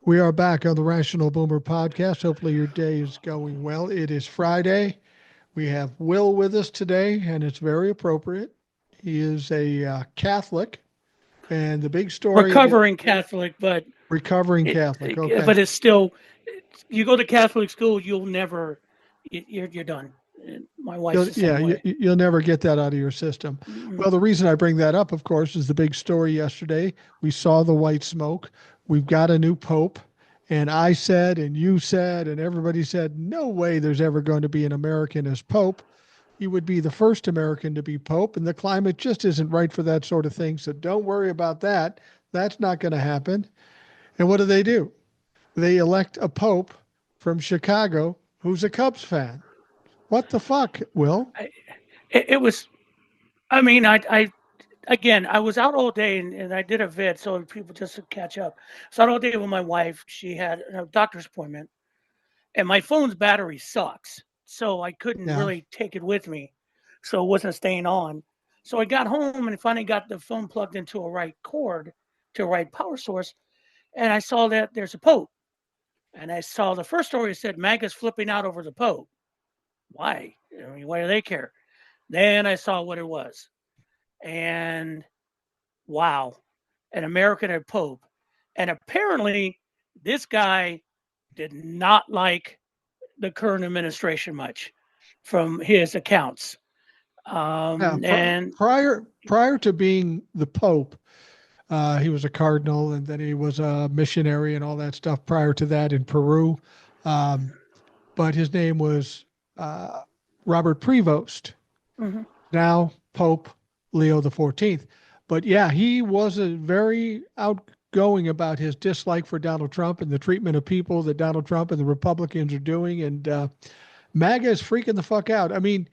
We are back on the Rational Boomer podcast. Hopefully, your day is going well. It is Friday. We have Will with us today, and it's very appropriate. He is a Catholic, and the big story of the Recovering Catholic, but recovering Catholic. Okay. it's still. You go to Catholic school, you'll never. You're done. And my wife's You'll, the yeah, same way. you'll never get that out of your system. Mm. Well, the reason I bring that up, of course, is the big story yesterday. We saw the white smoke. We've got a new pope. And I said, and you said, and everybody said, no way there's ever going to be an American as pope. He would be the first American to be pope, and the climate just isn't right for that sort of thing. So don't worry about that. That's not going to happen. And what do? They elect a pope from Chicago who's a Cubs fan. What the fuck, Will? I, it was. I mean, again, I was out all day and I did a vid, so people just to catch up. So out all day with my wife. She had a doctor's appointment, and my phone's battery sucks, so I couldn't Yeah. really take it with me, so it wasn't staying on. So I got home and finally got the phone plugged into a right cord, to a right power source, and I saw that there's a Pope. And I saw the first story that said MAGA's flipping out over the Pope. Why? I mean, why do they care? Then I saw what it was. And wow, an American at Pope. And apparently, this guy did not like the current administration much from his accounts. Yeah, And prior to being the Pope, he was a cardinal, and then he was a missionary and all that stuff. Prior to that, in Peru, um, but his name was uh, Robert Prevost. mhm. Now Pope Leo the 14th. But yeah, he was a very outgoing about his dislike for Donald Trump and the treatment of people that Donald Trump and the Republicans are doing, and MAGA is freaking the fuck out. I mean,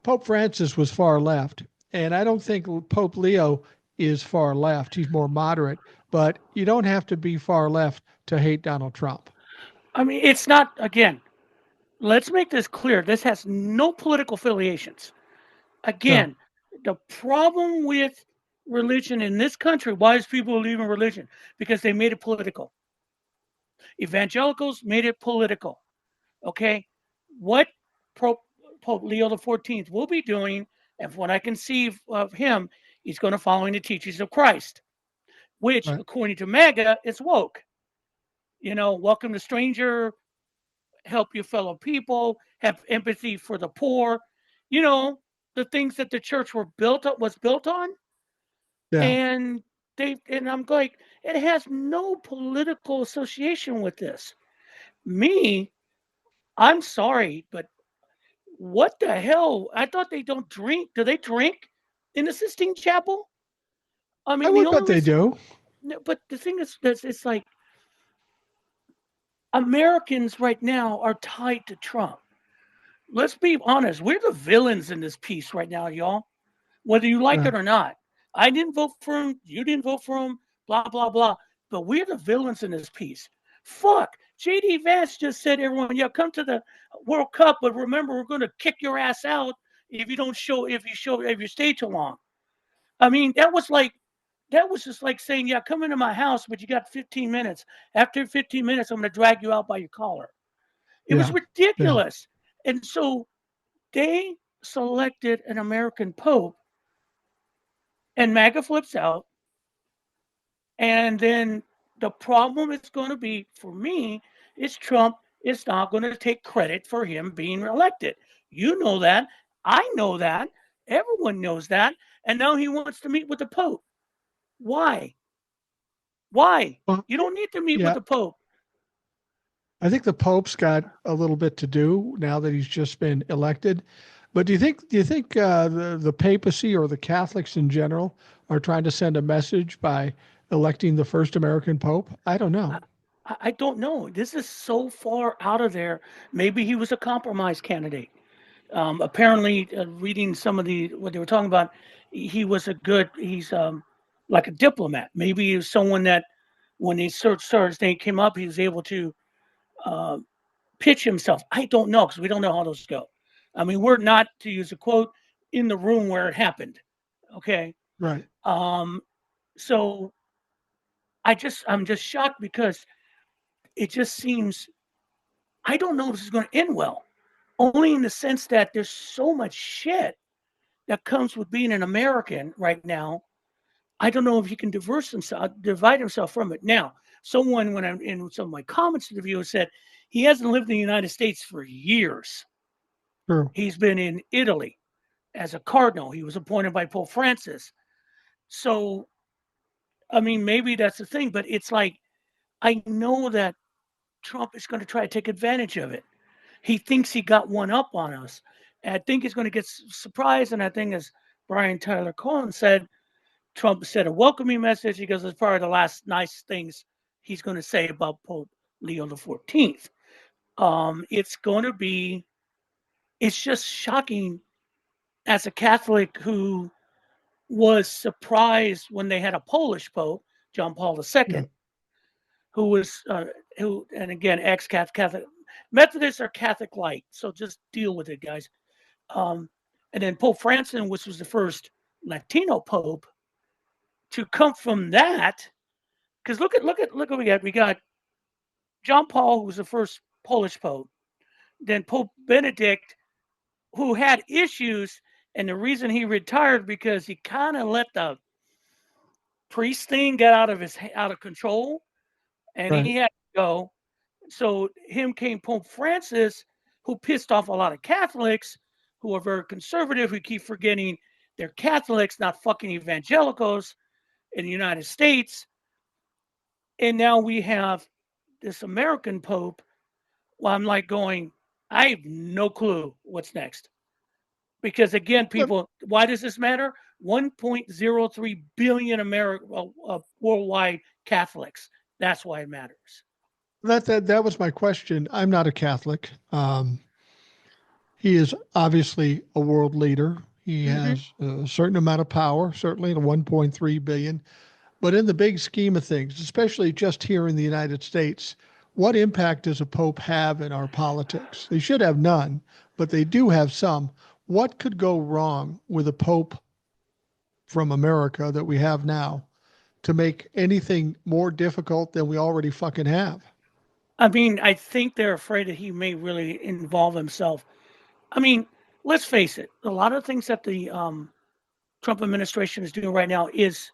Pope Francis was far left, and I don't think Pope Leo is far left. He's more moderate, but you don't have to be far left to hate Donald Trump. I mean, it's not, again, let's make this clear. This has no political affiliations. No, Again, the problem with religion in this country, why is people leaving religion? Because they made it political. Evangelicals made it political. Okay, what Pope Leo the 14th will be doing, and from what I can see of him, he's going to follow the teachings of Christ, which, right? according to MAGA, is woke. Welcome to stranger, help your fellow people, have empathy for the poor. You know, the things that the church was built on, Yeah, and I'm like, it has no political association with this. Me, I'm sorry, but what the hell? I thought they don't drink. Do they drink in the Sistine Chapel? I I mean, the would bet only they reason, do. no, but the thing is, that it's like Americans right now are tied to Trump. Let's be honest. We're the villains in this piece right now, y'all. Whether you like Yeah. it or not. I didn't vote for him. You didn't vote for him. Blah blah blah. But we're the villains in this piece. Fuck. JD Vance just said, everyone, yeah, come to the World Cup, but remember, we're going to kick your ass out if you don't show if you stay too long. I mean, that was just like saying, yeah, come into my house, but you got 15 minutes. After 15 minutes, I'm going to drag you out by your collar. It was Yeah. Yeah. ridiculous. And so they selected an American Pope, and MAGA flips out. And then the problem is going to be for me is Trump is not going to take credit for him being elected. You know that. I know that. Everyone knows that. And now he wants to meet with the Pope. Why? Why? Well, You don't need to meet with yeah. the Pope. I think the Pope's got a little bit to do now that he's just been elected. But do you think the papacy or the Catholics in general are trying to send a message by electing the first American Pope? I don't I, know. I don't know. This is so far out of there. Maybe he was a compromise candidate. Apparently, reading some of the what they were talking about, he's like a diplomat. Maybe he was someone that when they searched his name came up, he was able to uh, pitch himself. I don't know because we don't know how those go. I mean, we're not, to use a quote, in the room where it happened. Okay. Right. Um, so I'm just shocked because it just seems, I don't know if this is going to end well. Only in the sense that there's so much shit that comes with being an American right now. I don't know if you can divide himself from it. Now, someone, when I'm in some of my comments to the video, said he hasn't lived in the United States for years. True. He's been in Italy as a cardinal. He was appointed by Pope Francis. So, I mean, maybe that's the thing, but it's like, I know that Trump is going to try to take advantage of it. He thinks he got one up on us. And I think he's going to get surprised. And I think, as Brian Tyler Cohen said, Trump said a welcoming message. He goes, it's probably the last nice things he's going to say about Pope Leo the 14th. It's going to be, it's just shocking as a Catholic who was surprised when they had a Polish Pope, John Paul II, Yeah. who was, and again, ex-Catholic. Methodists are Catholic light, so just deal with it, guys. And then Pope Francis, which was the first Latino Pope, to come from that, because look what we got. We got John Paul, who was the first Polish Pope, then Pope Benedict, who had issues, and the reason he retired because he kind of let the priest thing get out of control, and Right. he had to go. So him came Pope Francis, who pissed off a lot of Catholics who are very conservative, who keep forgetting they're Catholics, not fucking evangelicals in the United States. And now we have this American Pope. Well, I'm like going, I have no clue what's next. Because again, people, why does this matter? 1.03 billion worldwide Catholics. That's why it matters. That was my question. I'm not a Catholic. He is obviously a world leader. He Mm-hmm. has a certain amount of power, certainly the 1.3 billion. But in the big scheme of things, especially just here in the United States, what impact does a pope have in our politics? They should have none, but they do have some. What could go wrong with a pope from America that we have now to make anything more difficult than we already fucking have? I mean, I think they're afraid that he may really involve himself. I mean, let's face it. A lot of things that the Trump administration is doing right now is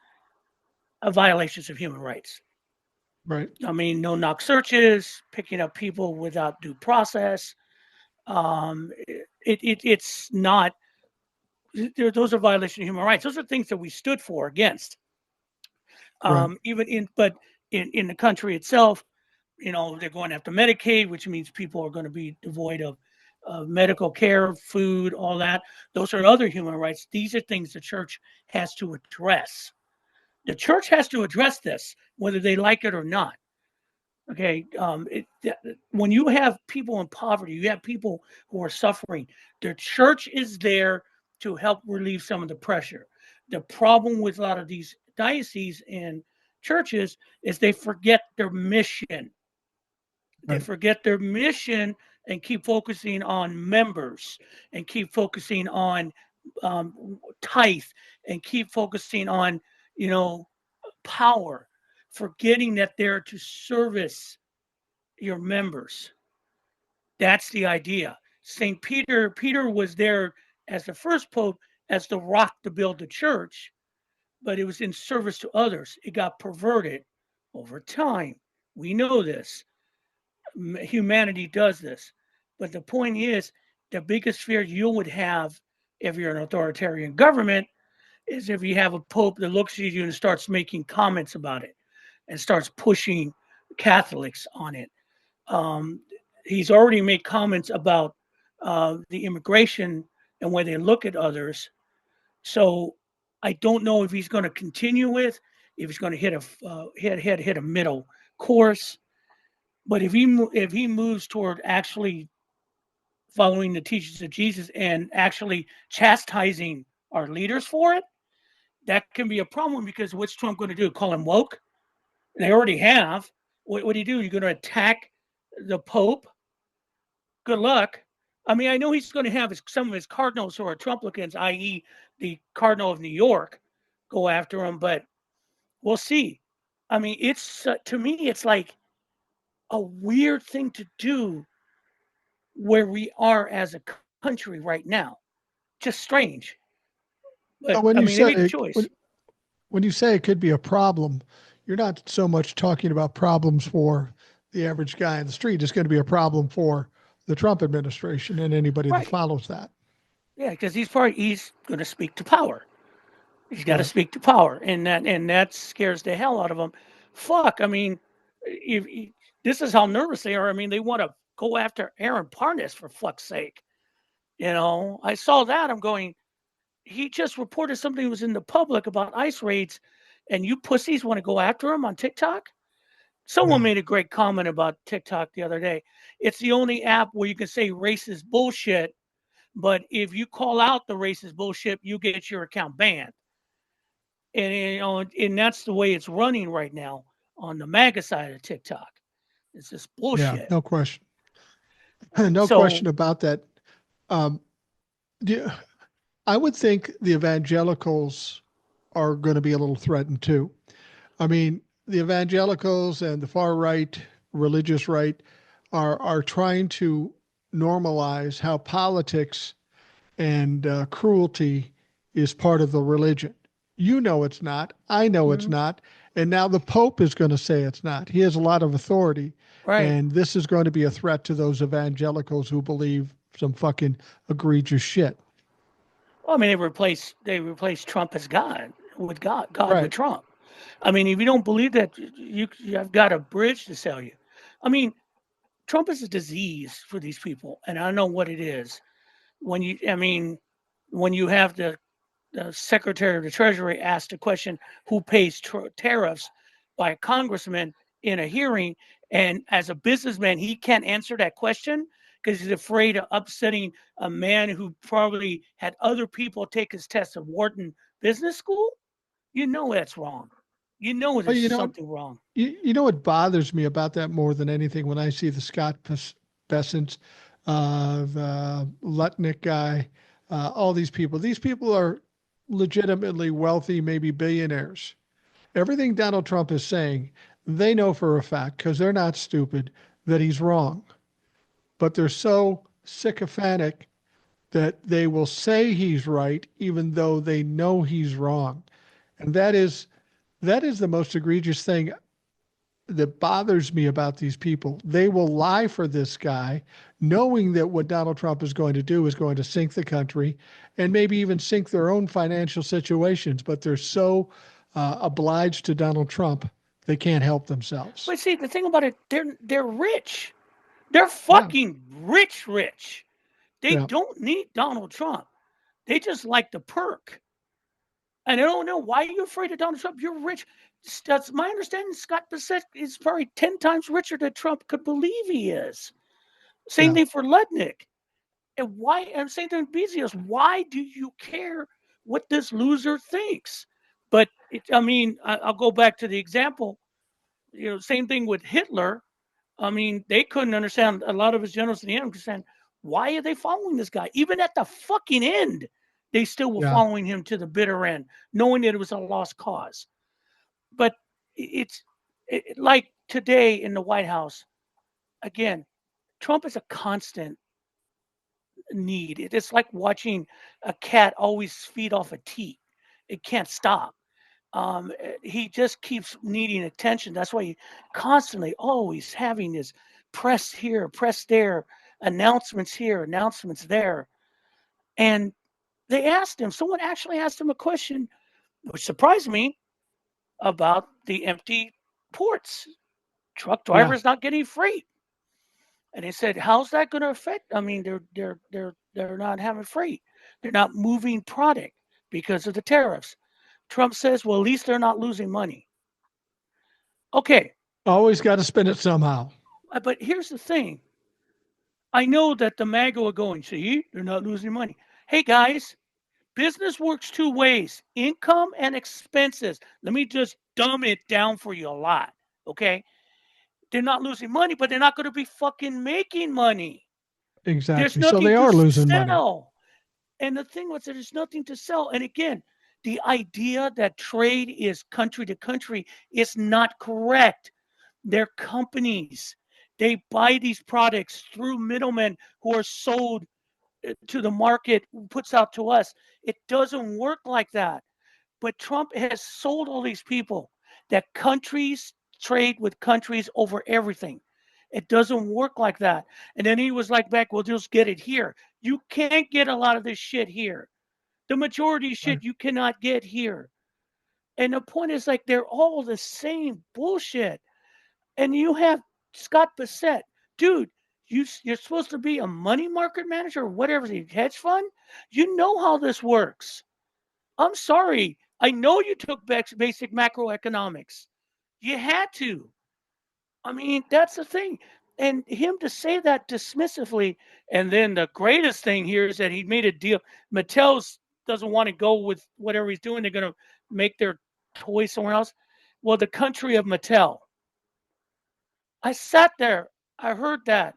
violations of human rights. Right. I mean, no knock searches, picking up people without due process. It's not. Those are violations of human rights. Those are things that we stood for against. Right. Even in the country itself, you know, they're going after Medicaid, which means people are going to be devoid of medical care, food, all that. Those are other human rights. These are things the church has to address. The church has to address this, whether they like it or not. Okay, when you have people in poverty, you have people who are suffering. The church is there to help relieve some of the pressure. The problem with a lot of these dioceses and churches is they forget their mission. They Right. forget their mission and keep focusing on members and keep focusing on tithe and keep focusing on, you know, power, forgetting that they're to service your members. That's the idea. Peter was there as the first pope, as the rock to build the church, but it was in service to others. It got perverted over time. We know this. Humanity does this. But the point is, the biggest fear you would have if you're an authoritarian government is if you have a pope that looks at you and starts making comments about it and starts pushing Catholics on it. Um, he's already made comments about the immigration and where they look at others. So I don't know if he's going to continue with, if he's going to hit a middle course. But if he moves toward actually following the teachings of Jesus and actually chastising our leaders for it, that can be a problem because what's Trump going to do? Call him woke? They already have. What do you do? You're going to attack the Pope? Good luck. I mean, I know he's going to have some of his cardinals who are Trumplicans, i.e., the Cardinal of New York, go after him, but we'll see. I mean, it's to me, it's like a weird thing to do where we are as a country right now. Just strange. But But I mean, they made a choice. when you say it could be a problem, you're not so much talking about problems for the average guy in the street. It's going to be a problem for the Trump administration and anybody that Right. follows that. Yeah, because he's going to speak to power. He's got to Right. speak to power, and that scares the hell out of them. Fuck. I mean, if this is how nervous they are. I mean, they want to go after Aaron Parnas for fuck's sake. I saw that. I'm going. He just reported something was in the public about ICE raids, and you pussies want to go after him on TikTok. Someone Yeah. made a great comment about TikTok the other day. It's the only app where you can say racist bullshit, but if you call out the racist bullshit, you get your account banned. And that's the way it's running right now on the MAGA side of TikTok. It's just Yeah. bullshit. No question. No So, question about that. Um, I would think the evangelicals are going to be a little threatened too. I mean, the evangelicals and the far right, religious right, are trying to normalize how politics and cruelty is part of the religion. You know it's not. I know it's mhm, not. And now the Pope is going to say it's not. He has a lot of authority. right. And this is going to be a threat to those evangelicals who believe some fucking egregious shit. Well, I mean, they replaced Trump as God with God with Right. Trump. I mean, if you don't believe that, you've got a bridge to sell you. I mean, Trump is a disease for these people, and I know what it is. I mean, when you have the Secretary of the Treasury asked a question, who pays tariffs by a congressman in a hearing. And as a businessman, he can't answer that question because he's afraid of upsetting a man who probably had other people take his test at Wharton Business School. You know that's wrong. You know Well, there's you know what? something wrong. You know what bothers me about that more than anything when I see the Scott Bessents, the Lutnick guy, all these people. These people are legitimately wealthy, maybe billionaires. Everything Donald Trump is saying, they know for a fact, because they're not stupid, that he's wrong. But they're so sycophantic that they will say he's right, even though they know he's wrong. And that is the most egregious thing that bothers me about these people. They will lie for this guy, knowing that what Donald Trump is going to do is going to sink the country and maybe even sink their own financial situations. But they're so obliged to Donald Trump, they can't help themselves. But see, the thing about it, they're rich. They're Yeah. fucking rich. They Yeah. don't need Donald Trump. They just like the perk. And I don't know why you're afraid of Donald Trump. You're rich. That's my understanding. Scott Bissett is probably 10 times richer than Trump could believe he is. Same Yeah. thing for Lednick. And why? And same thing with Bezos. Why do you care what this loser thinks? But I mean, I'll go back to the example. Same thing with Hitler. I mean, they couldn't understand a lot of his generals in the end saying, why are they following this guy? Even at the fucking end, they still were Yeah. following him to the bitter end, knowing that it was a lost cause. But it's like today in the White House, again, Trump is a constant need. It's like watching a cat always feed off a teat. It can't stop. He just keeps needing attention. That's why he constantly always having his press here, press there, announcements here, announcements there. And they asked him, someone actually asked him a question, which surprised me, about the empty ports. Truck Yeah. drivers not getting freight. And they said, how's that going to affect? I mean, they're not having freight. They're not moving product because of the tariffs. Trump says, well, at least they're not losing money. Okay, Always got to spend it somehow. but here's the thing. I know that the MAGA are going, see, they're not losing money. Hey, guys, business works two ways, income and expenses. Let me just dumb it down for you a lot, okay? They're not losing money, but they're not going to be fucking making money. There's Exactly. So nothing they to are losing money. sell. And the thing was, there's nothing to sell. And again, the idea that trade is country to country is not correct. They're companies. They buy these products through middlemen who are sold to the market, puts out to us. It doesn't work like that. But Trump has sold all these people that countries trade with countries over everything. It doesn't work like that. And then he was like, back, we'll just get it here. You can't get a lot of this shit here. The majority of Right. shit you cannot get here. And the point is, like, they're all the same bullshit. And you have Scott Bissett, dude. You're supposed to be a money market manager or whatever, the hedge fund. You know how this works. I'm sorry. I know you took basic macroeconomics. You had to. I mean, that's the thing. And him to say that dismissively, and then the greatest thing here is that he made a deal. Mattel's doesn't want to go with whatever he's doing. They're going to make their toys somewhere else. Well, the country of Mattel. I sat there. I heard that.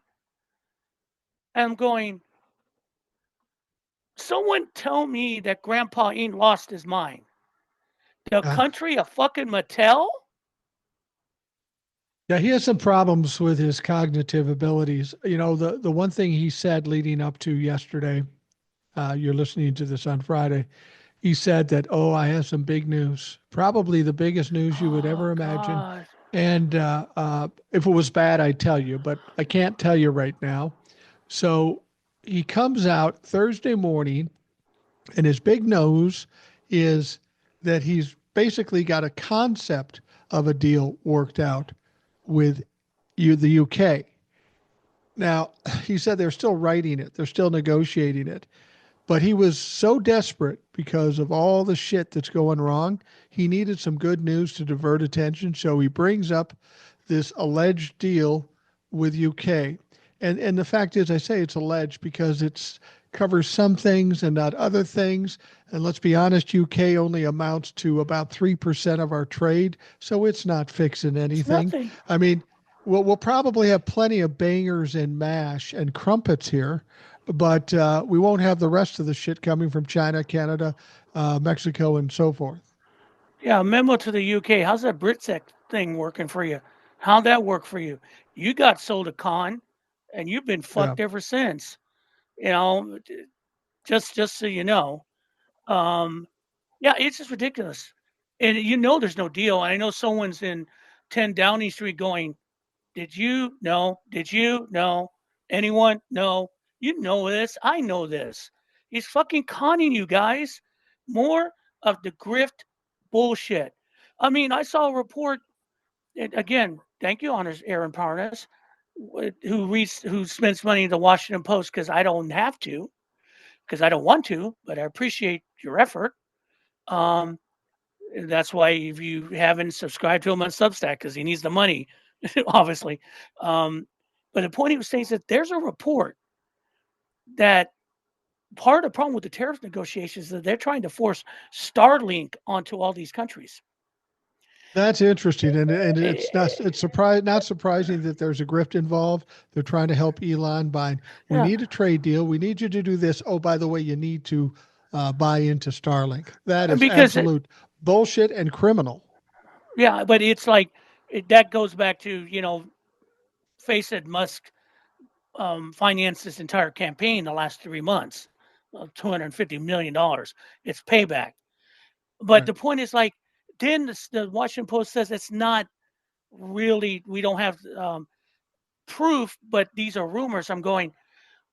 And I'm going, someone tell me that grandpa ain't lost his mind. The Yeah. country of fucking Mattel? Yeah, he has some problems with his cognitive abilities. The one thing he said leading up to yesterday, you're listening to this on Friday, he said that, oh, I have some big news, probably the biggest news you would ever Oh, imagine. God. And if it was bad, I'd tell you, but I can't tell you right now. So he comes out Thursday morning, and his big nose is that he's basically got a concept of a deal worked out with the UK. Now, he said they're still writing it, they're still negotiating it. But he was so desperate because of all the shit that's going wrong. He needed some good news to divert attention. So he brings up this alleged deal with UK. And the fact is, I say it's alleged because it's covers some things and not other things. And let's be honest, UK only amounts to about 3% of our trade. So it's not fixing It's anything. nothing. I mean, we'll probably have plenty of bangers and mash and crumpets here, but we won't have the rest of the shit coming from China, Canada, Mexico, and so forth. Yeah, memo to the UK. How's that BritSec thing working for you? How'd that work for you? You got sold a con, and you've been Yeah. fucked ever since. You know, just so you know. Um, yeah, it's just ridiculous. And you know there's no deal. And I know someone's in 10 Downing Street going, did you? No. Did you? No. Anyone? No. You know this. I know this. He's fucking conning you guys. More of the grift bullshit. I mean, I saw a report, and again, thank you, honors Aaron Parnas, who spends money in the Washington Post because I don't have to, because I don't want to, but I appreciate your effort. Um, that's why if you haven't subscribed to him on Substack, because he needs the money, obviously. Um, but the point he was saying is that there's a report that part of the problem with the tariff negotiations is that they're trying to force Starlink onto all these countries. That's interesting, and not Eh, surprising that there's a grift involved. They're trying to help Elon by we Yeah, need a trade deal. We need you to do this. Oh, by the way, you need to buy into Starlink. That is because absolute bullshit and criminal. yeah, but it's like that goes back to face it, Musk financed this entire campaign the last 3 months, $250 million. It's payback. But Right. the point is, like, then the Washington Post says it's not really. We don't have proof, but these are rumors. I'm going.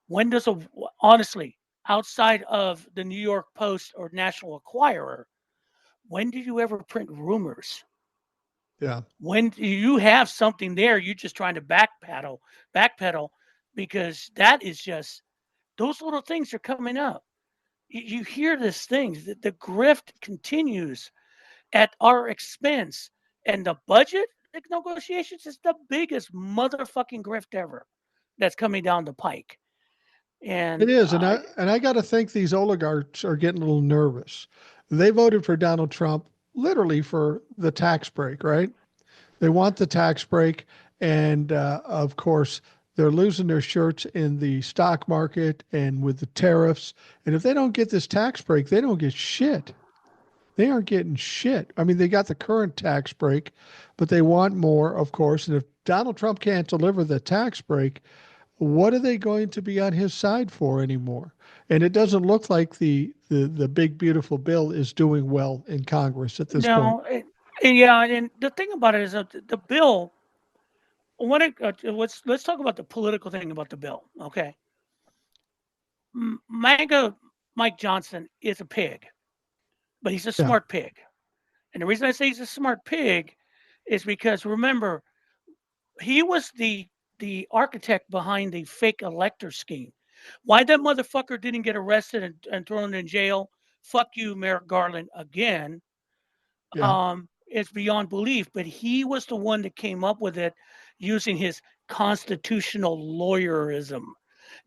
When does a honestly outside of the New York Post or National Enquirer, when did you ever print rumors? Yeah. When you have something there, you're just trying to backpedal, because that is just those little things are coming up. You hear these things that the grift continues at our expense, and the budget negotiations is the biggest motherfucking grift ever that's coming down the pike. It And is, and I got to think these oligarchs are getting a little nervous. They voted for Donald Trump literally for the tax break, right? They want the tax break, and of course, they're losing their shirts in the stock market and with the tariffs. And if they don't get this tax break, they don't get shit. they aren't getting shit. I mean, they got the current tax break, but they want more, of course. And if Donald Trump can't deliver the tax break, what are they going to be on his side for anymore? And it doesn't look like the big beautiful bill is doing well in Congress at this point. No, yeah, and the thing about it is that the bill. Let's talk about the political thing about the bill. Okay, MAGA Mike Johnson is a pig, but he's a Yeah, smart pig. And the reason I say he's a smart pig is because remember he was the architect behind the fake elector scheme. Why that motherfucker didn't get arrested and thrown in jail? Fuck you, Merrick Garland, again. yeah, It's beyond belief. But he was the one that came up with it using his constitutional lawyerism.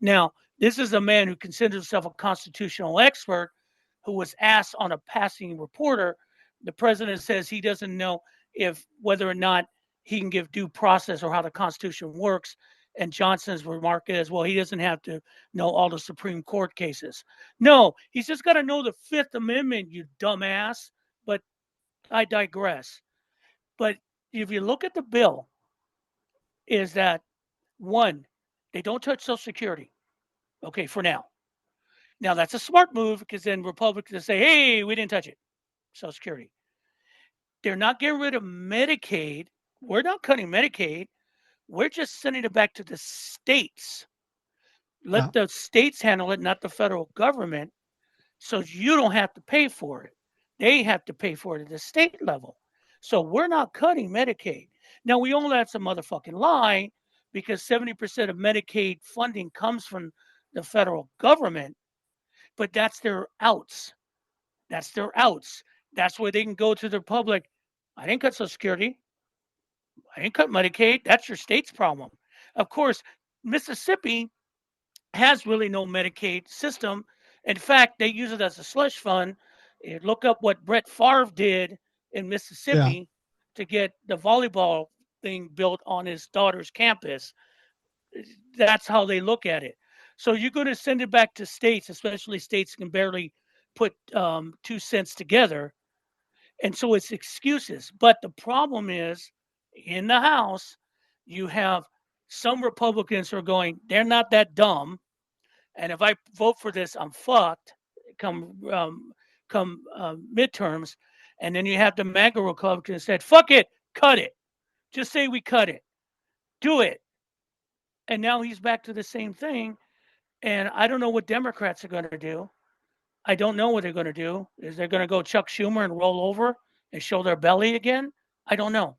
Now, this is a man who considers himself a constitutional expert who was asked on a passing reporter. The president says he doesn't know if whether or not he can give due process or how the Constitution works. And Johnson's remark is, well, he doesn't have to know all the Supreme Court cases. No, he's just got to know the Fifth Amendment, you dumbass. But I digress. But if you look at the bill, is that one, they don't touch Social Security. Okay, for now. Now that's a smart move because then Republicans say, hey, we didn't touch it. Social Security. They're not getting rid of Medicaid. We're not cutting Medicaid. We're just sending it back to the states. yeah. Let the states handle it, not the federal government, so you don't have to pay for it. They have to pay for it at the state level. So we're not cutting Medicaid. Now, we all that's a motherfucking lie because 70% of Medicaid funding comes from the federal government, but that's their outs. That's their outs. That's where they can go to the public. I didn't cut Social Security. I didn't cut Medicaid. That's your state's problem. Of course, Mississippi has really no Medicaid system. In fact, they use it as a slush fund. Look up what Brett Favre did in Yeah. Mississippi to get the volleyball thing built on his daughter's campus. That's how they look at it. So you're going to send it back to states, especially states can barely put 2 cents together. And so it's excuses. But the problem is in the House, you have some Republicans who are going, they're not that dumb. And if I vote for this, I'm fucked come midterms. And then you have the MAGA Republicans said, fuck it, cut it. Just say we cut it. Do it. And now he's back to the same thing. And I don't know what Democrats are going to do. I don't know what they're going to do. Is they're going to go Chuck Schumer and roll over and show their belly again? I don't know.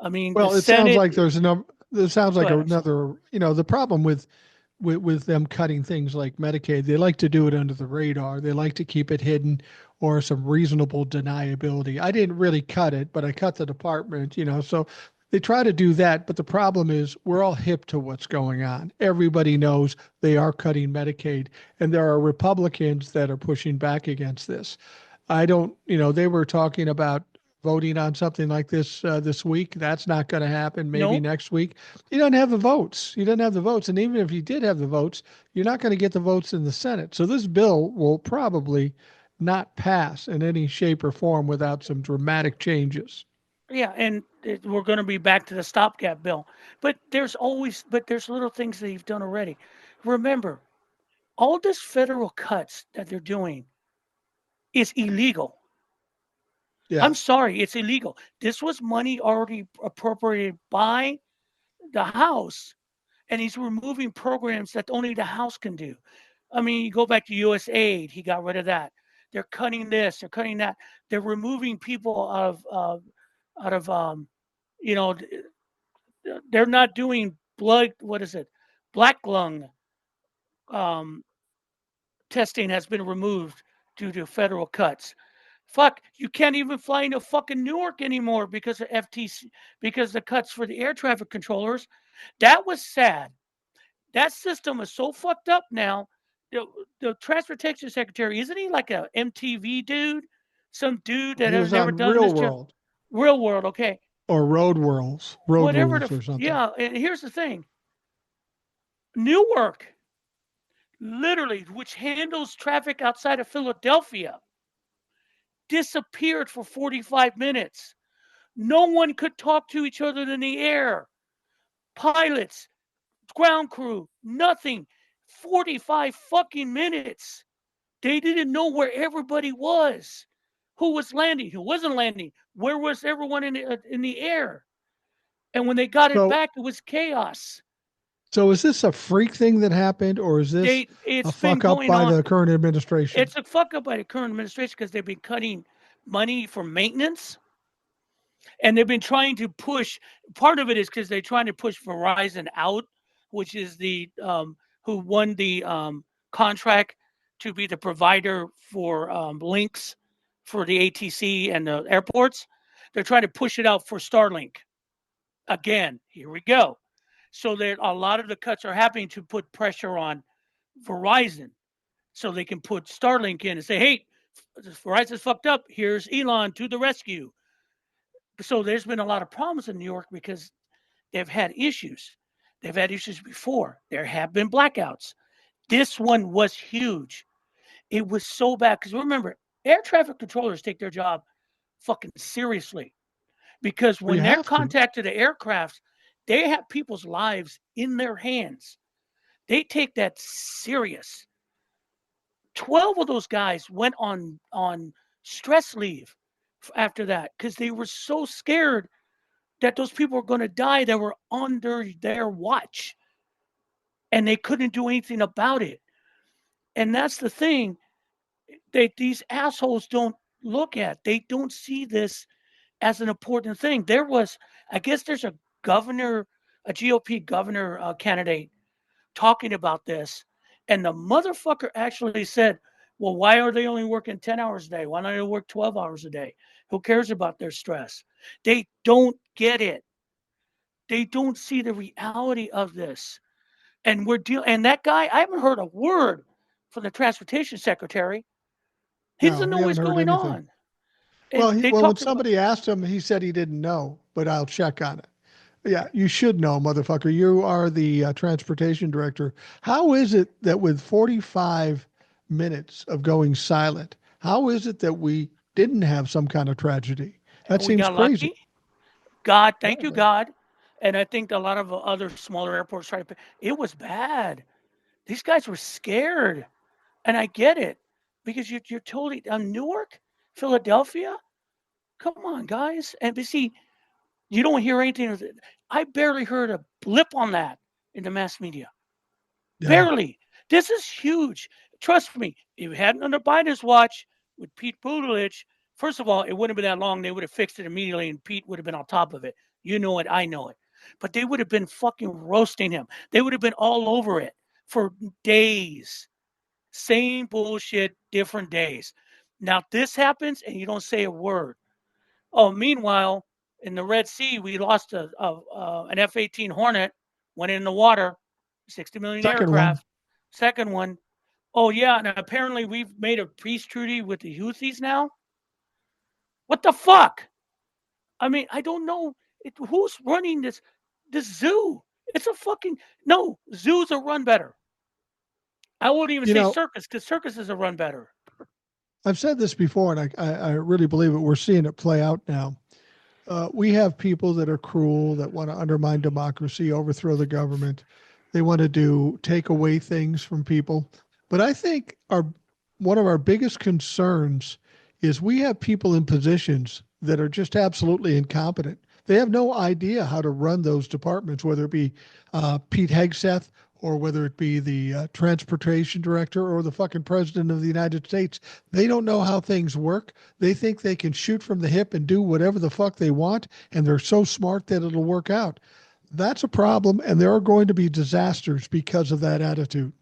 I mean, the Well, it sounds Senate. like there's a number. It sounds Go like ahead. I'm sorry. another. The problem with them cutting things like Medicaid, they like to do it under the radar. They like to keep it hidden or some reasonable deniability. I didn't really cut it, but I cut the department. So they try to do that. But the problem is we're all hip to what's going on. Everybody knows they are cutting Medicaid, and there are Republicans that are pushing back against this. I don't, they were talking about voting on something like this week. That's not going to happen. Maybe Nope. next week. He doesn't have the votes. He doesn't have the votes. And even if he did have the votes, you're not going to get the votes in the Senate. So this bill will probably not pass in any shape or form without some dramatic changes. Yeah, and we're going to be back to the stopgap bill. But there's little things that you've done already. Remember, all this federal cuts that they're doing is illegal. I'm Yes. sorry, it's illegal. This was money already appropriated by the House, and he's removing programs that only the House can do. I mean, you go back to USAID, he got rid of that. They're cutting this, they're cutting that. They're removing people out of you know, they're not doing blood. What is it? Black lung um, testing has been removed due to federal cuts. Fuck, you can't even fly into fucking Newark anymore because of FTC, because the cuts for the air traffic controllers. That was sad. That system is so fucked up now. The, the transportation secretary, isn't he like a MTV dude? Some dude that He has was never on done Real this job. World Real world, okay. or Road Whatever Rules the, or something. yeah, and here's the thing. Newark, literally, which handles traffic outside of Philadelphia, disappeared for 45 minutes. No one could talk to each other in the air. Pilots, ground crew, nothing. 45 fucking minutes. They didn't know where everybody was. Who was landing? Who wasn't landing? Where was everyone in the air? And when they got it So back, it was chaos. so is this a freak thing that happened, or is this a It's been fuck up going by on. the current administration? It's a fuck up by the current administration because they've been cutting money for maintenance, and they've been trying to push. Part of it is because they're trying to push Verizon out, which is the who won the contract to be the provider for links for the ATC and the airports. They're trying to push it out for Starlink. Again, here we go. So that a lot of the cuts are happening to put pressure on Verizon, so they can put Starlink in and say, "Hey, Verizon's fucked up. Here's Elon to the rescue." So there's been a lot of problems in New York because they've had issues. They've had issues before. There have been blackouts. This one was huge. It was so bad because remember, air traffic controllers take their job fucking seriously because Well, you when they're have to. contacted the aircrafts, they have people's lives in their hands. They take that serious. 12 of those guys went on stress leave after that because they were so scared that those people were going to die that were under their watch and they couldn't do anything about it. And that's the thing that these assholes don't look at. They don't see this as an important thing. There was, I guess, there's a governor, a GOP governor candidate talking about this, and the motherfucker actually said, "Well, why are they only working 10 hours a day? Why don't they work 12 hours a day? Who cares about their stress?" They don't get it. They don't see the reality of this. And we're dealing, and that guy, I haven't heard a word from the transportation secretary. He No, doesn't know we haven't what's heard going anything. on. Well, And they when talked about, somebody asked him, he said he didn't know, but I'll check on it. Yeah, you should know, motherfucker. You are the transportation director. How is it that with 45 minutes of going silent, how is it that we didn't have some kind of tragedy? That and we seems got crazy. lucky. God, thank you, Apparently. God. And I think a lot of other smaller airports try to. It was bad. These guys were scared, and I get it because you're totally Newark, Philadelphia. Come on, guys, and but see, you don't hear anything. I barely heard a blip on that in the mass media. Yeah. Barely. This is huge. Trust me. If it hadn't under Biden's watch with Pete Buttigieg, first of all, it wouldn't have been that long. They would have fixed it immediately, and Pete would have been on top of it. You know it. I know it. But they would have been fucking roasting him. They would have been all over it for days. Same bullshit, different days. Now this happens, and you don't say a word. Oh, meanwhile, in the Red Sea, we lost an F-18 Hornet, went in the water, 60 million Second one. aircraft. Second one, oh yeah, and apparently we've made a peace treaty with the Houthis now. What the fuck? I mean, I don't know who's running this zoo. It's a fucking no. Zoos are run better. I won't even You say know, circus because circus is a run better. I've said this before, and I really believe it. We're seeing it play out now. We have people that are cruel, that want to undermine democracy, overthrow the government. They want to take away things from people. But I think our one of our biggest concerns is we have people in positions that are just absolutely incompetent. They have no idea how to run those departments, whether it be Pete Hegseth or whether it be the transportation director or the fucking president of the United States. They don't know how things work. They think they can shoot from the hip and do whatever the fuck they want, and they're so smart that it'll work out. That's a problem, and there are going to be disasters because of that attitude.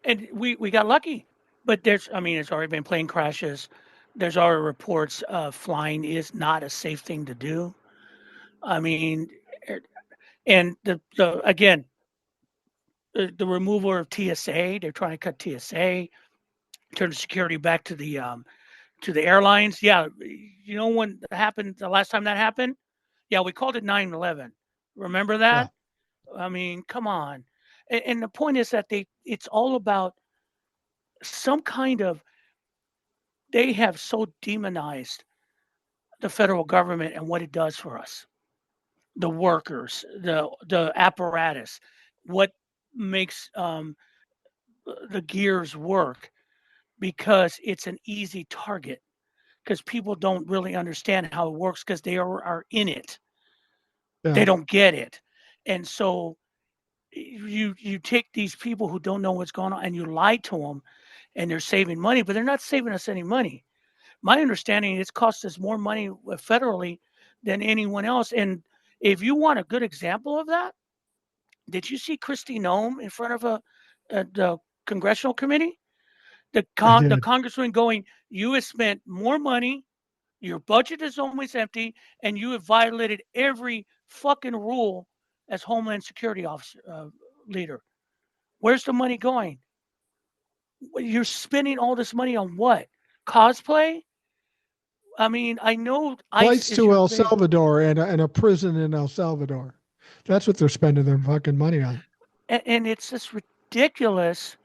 And we got lucky, but there's I mean, it's already been plane crashes. There's already reports flying is not a safe thing to do. I mean, and the again the removal of TSA. They're trying to cut TSA, turn the security back to the airlines. Yeah, you know when that happened the last time that happened? Yeah, we called it 9/11. Remember Yeah. that? I mean, come on. And the point is that it's all about some kind of They have so demonized the federal government and what it does for us, the workers, the apparatus, what makes the gears work, because it's an easy target. Because people don't really understand how it works because they are in it. Yeah. They don't get it, and so you take these people who don't know what's going on and you lie to them, and they're saving money, but they're not saving us any money. My understanding, it's cost us more money federally than anyone else. And if you want a good example of that, did you see Christy Nome in front of the congressional committee? I The did. congressman going, "You have spent more money. Your budget is almost empty, and you have violated every fucking rule as Homeland Security officer leader. Where's the money going? You're spending all this money on what? Cosplay? I mean, I know ICE Flights is to your El big, Salvador and a prison in El Salvador. That's what they're spending their fucking money on. and it's just ridiculous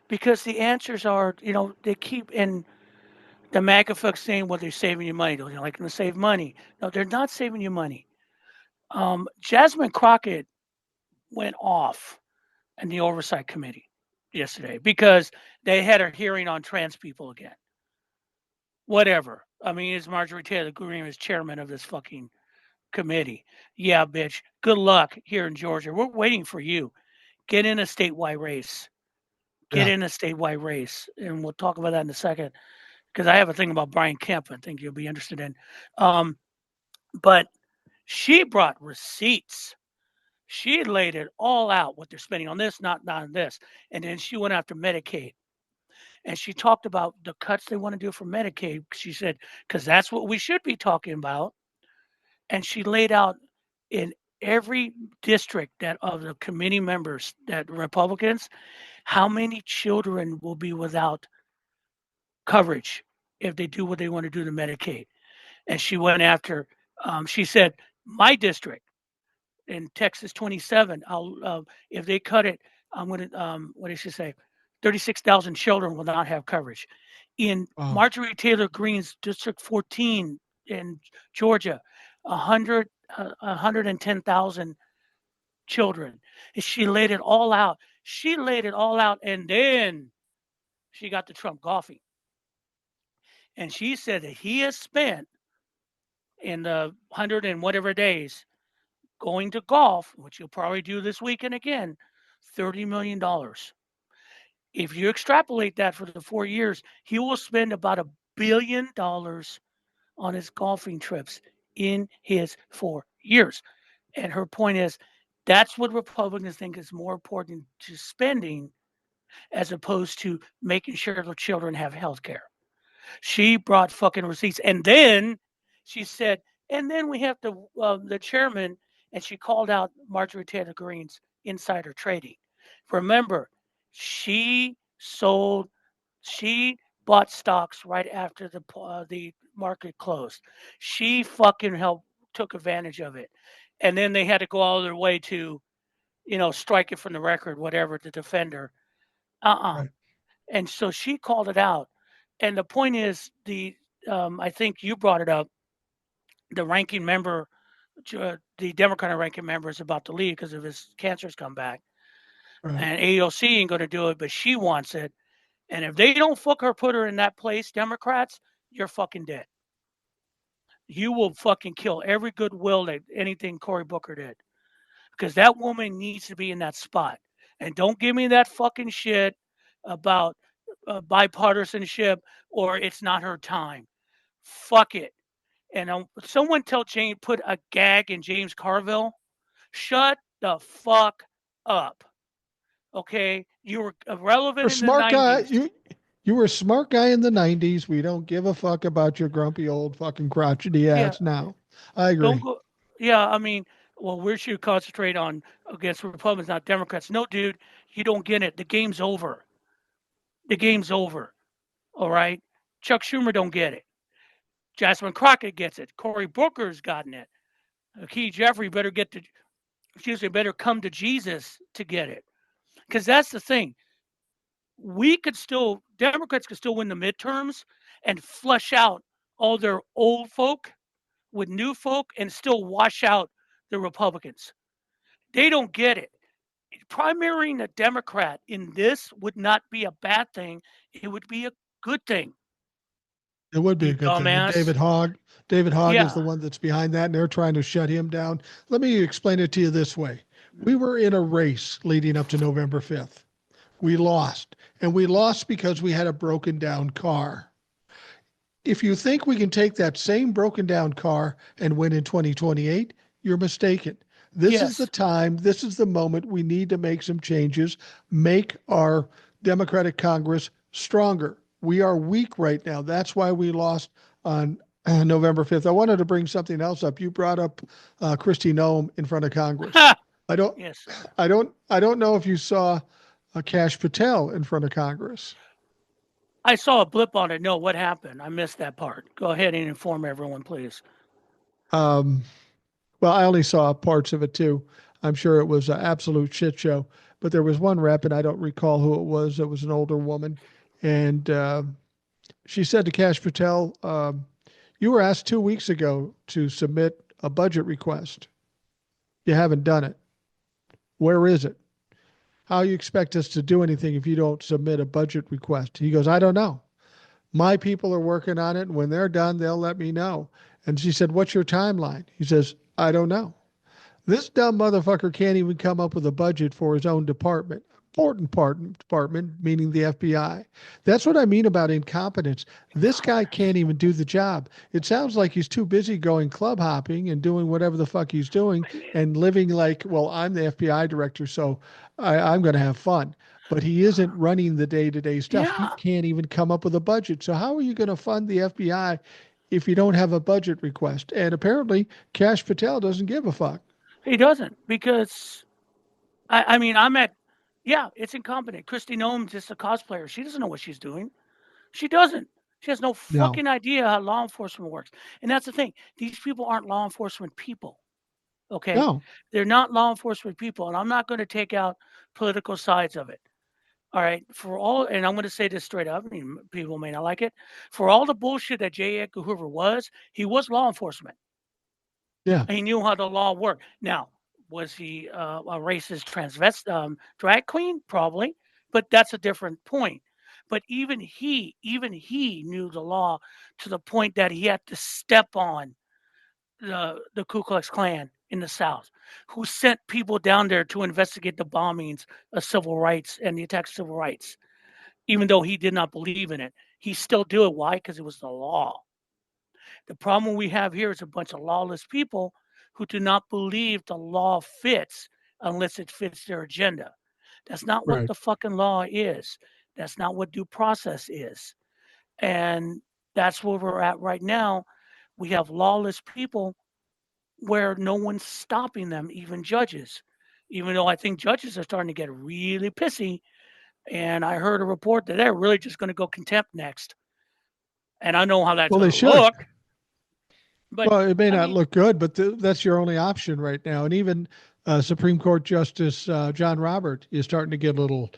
because the answers are, they keep in the MAGA folks saying, well, they're saving you money. They're like going to save money. No, they're not saving you money. Jasmine Crockett went off in the oversight committee yesterday because they had a hearing on trans people again. Whatever. I mean, it's Marjorie Taylor Greene is chairman of this fucking committee. Yeah, bitch. Good luck here in Georgia. We're waiting for you. Get in a statewide race. Get Yeah. in a statewide race. And we'll talk about that in a second because I have a thing about Brian Kemp I think you'll be interested in. But she brought receipts. She laid it all out what they're spending on this, not on this. And then she went after Medicaid. And she talked about the cuts they want to do for Medicaid. She said, because that's what we should be talking about. And she laid out in every district that of the committee members, that Republicans, how many children will be without coverage if they do what they want to do to Medicaid. And she went after, she said, my district in Texas 27, if they cut it, I'm going to, what did she say? 36,000 children will not have coverage. In Wow. Marjorie Taylor Greene's District 14 in Georgia, 110,000 children. She laid it all out. She laid it all out, and then she got to Trump golfing. And she said that he has spent in the 100 and whatever days going to golf, which he'll probably do this weekend again, $30 million. If you extrapolate that for the 4 years, he will spend about $1 billion on his golfing trips in his 4 years. And her point is that's what Republicans think is more important to spending as opposed to making sure their children have health care. She brought fucking receipts. And then she said, and then we have the chairman, and she called out Marjorie Taylor Greene's insider trading. Remember, she sold, she bought stocks right after the market closed. She fucking helped, took advantage of it. And then they had to go all their way to, strike it from the record, whatever, to defend her. Uh-uh. Right. And so she called it out. And the point is, I think you brought it up. The ranking member, the Democratic ranking member, is about to leave because of his cancer's come back, Right. and AOC ain't going to do it, but she wants it. And if they don't fuck her, put her in that place, Democrats, you're fucking dead. You will fucking kill every goodwill that anything Cory Booker did, because that woman needs to be in that spot. And don't give me that fucking shit about bipartisanship or it's not her time. Fuck it. And someone tell Jane, put a gag in James Carville. Shut the fuck up. Okay? You were You're irrelevant a in the smart guy. 90s. You were a smart guy in the 90s. We don't give a fuck about your grumpy old fucking crotchety Yeah. ass now. I Don't agree. go. Yeah. I mean, well, we should concentrate on against Republicans, not Democrats. No, dude, you don't get it. The game's over. The game's over. All right? Chuck Schumer don't get it. Jasmine Crockett gets it. Cory Booker's gotten it. Key Jeffrey better better come to Jesus to get it. Because that's the thing. Democrats could still win the midterms and flush out all their old folk with new folk and still wash out the Republicans. They don't get it. Primarying a Democrat in this would not be a bad thing. It would be a good thing. It would be You a good thing. And dumbass. David Hogg is the Yeah. one that's behind that, and they're trying to shut him down. Let me explain it to you this way. We were in a race leading up to November 5th. We lost, and we lost because we had a broken down car. If you think we can take that same broken down car and win in 2028, you're mistaken. This is the Yes. time, this is the moment we need to make some changes, make our Democratic Congress stronger. We are weak right now. That's why we lost on November 5th. I wanted to bring something else up. You brought up Kristi Noem in front of Congress. I don't, Yes. I don't know if you saw Kash Patel in front of Congress. I saw a blip on it. No, what happened? I missed that part. Go ahead and inform everyone, please. Um, Well, I only saw parts of it too. I'm sure it was an absolute shit show. But there was one rep, and I don't recall who it was. It was an older woman, and she said to Kash Patel, "You were asked 2 weeks ago to submit a budget request. You haven't done it. Where is it? How you expect us to do anything if you don't submit a budget request?" He goes, "I don't know. My people are working on it, and when they're done, they'll let me know." And she said, "What's your timeline?" He says, "I don't know." This dumb motherfucker can't even come up with a budget for his own department. Important department, meaning the FBI. That's what I mean about incompetence. This guy can't even do the job. It sounds like he's too busy going club hopping and doing whatever the fuck he's doing and living like, well, I'm the FBI director, so I'm going to have fun. But he isn't running the day to day stuff. He Yeah, can't even come up with a budget. So, how are you going to fund the FBI if you don't have a budget request? And apparently, Kash Patel doesn't give a fuck. he doesn't because I mean, I'm at, yeah, it's incompetent. Kristi Noem's just a cosplayer. She doesn't know what she's doing. She doesn't. She has no No, fucking idea how law enforcement works. And that's the thing. These people aren't law enforcement people. Okay. no, They're not law enforcement people. And I'm not going to take out political sides of it. All right. For all, and I'm going to say this straight up. I mean, people may not like it. For all the bullshit that J. Edgar Hoover was, he was law enforcement. yeah, He knew how the law worked. Now, was he a racist drag queen? Probably, but that's a different point. But even he knew the law to the point that he had to step on the Ku Klux Klan in the South, who sent people down there to investigate the bombings of civil rights and the attacks of civil rights. Even though he did not believe in it, he still did it. Why? Because it was the law. The problem we have here is a bunch of lawless people who do not believe the law fits unless it fits their agenda. That's not what right. the fucking law is. That's not what due process is. And that's where we're at right now. We have lawless people where no one's stopping them, even judges. Even though I think judges are starting to get really pissy. And I heard a report that they're really just going to go contempt next. And I know how that's Well, going they to should. look. But Well, it may I not mean, look good, but that's your only option right now. And even Supreme Court Justice John Robert is starting to get a little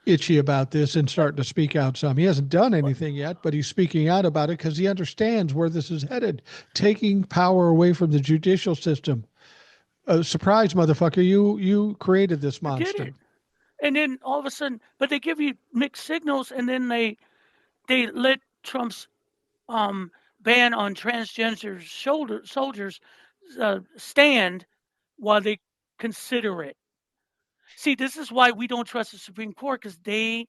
itchy about this and starting to speak out some. He hasn't done anything yet, but he's speaking out about it because he understands where this is headed, taking power away from the judicial system. Surprise, motherfucker! You created this I did monster. it. And then all of a sudden, but they give you mixed signals, and then they let Trump's ban on transgender soldiers stand while they consider it. See, this is why we don't trust the Supreme Court because they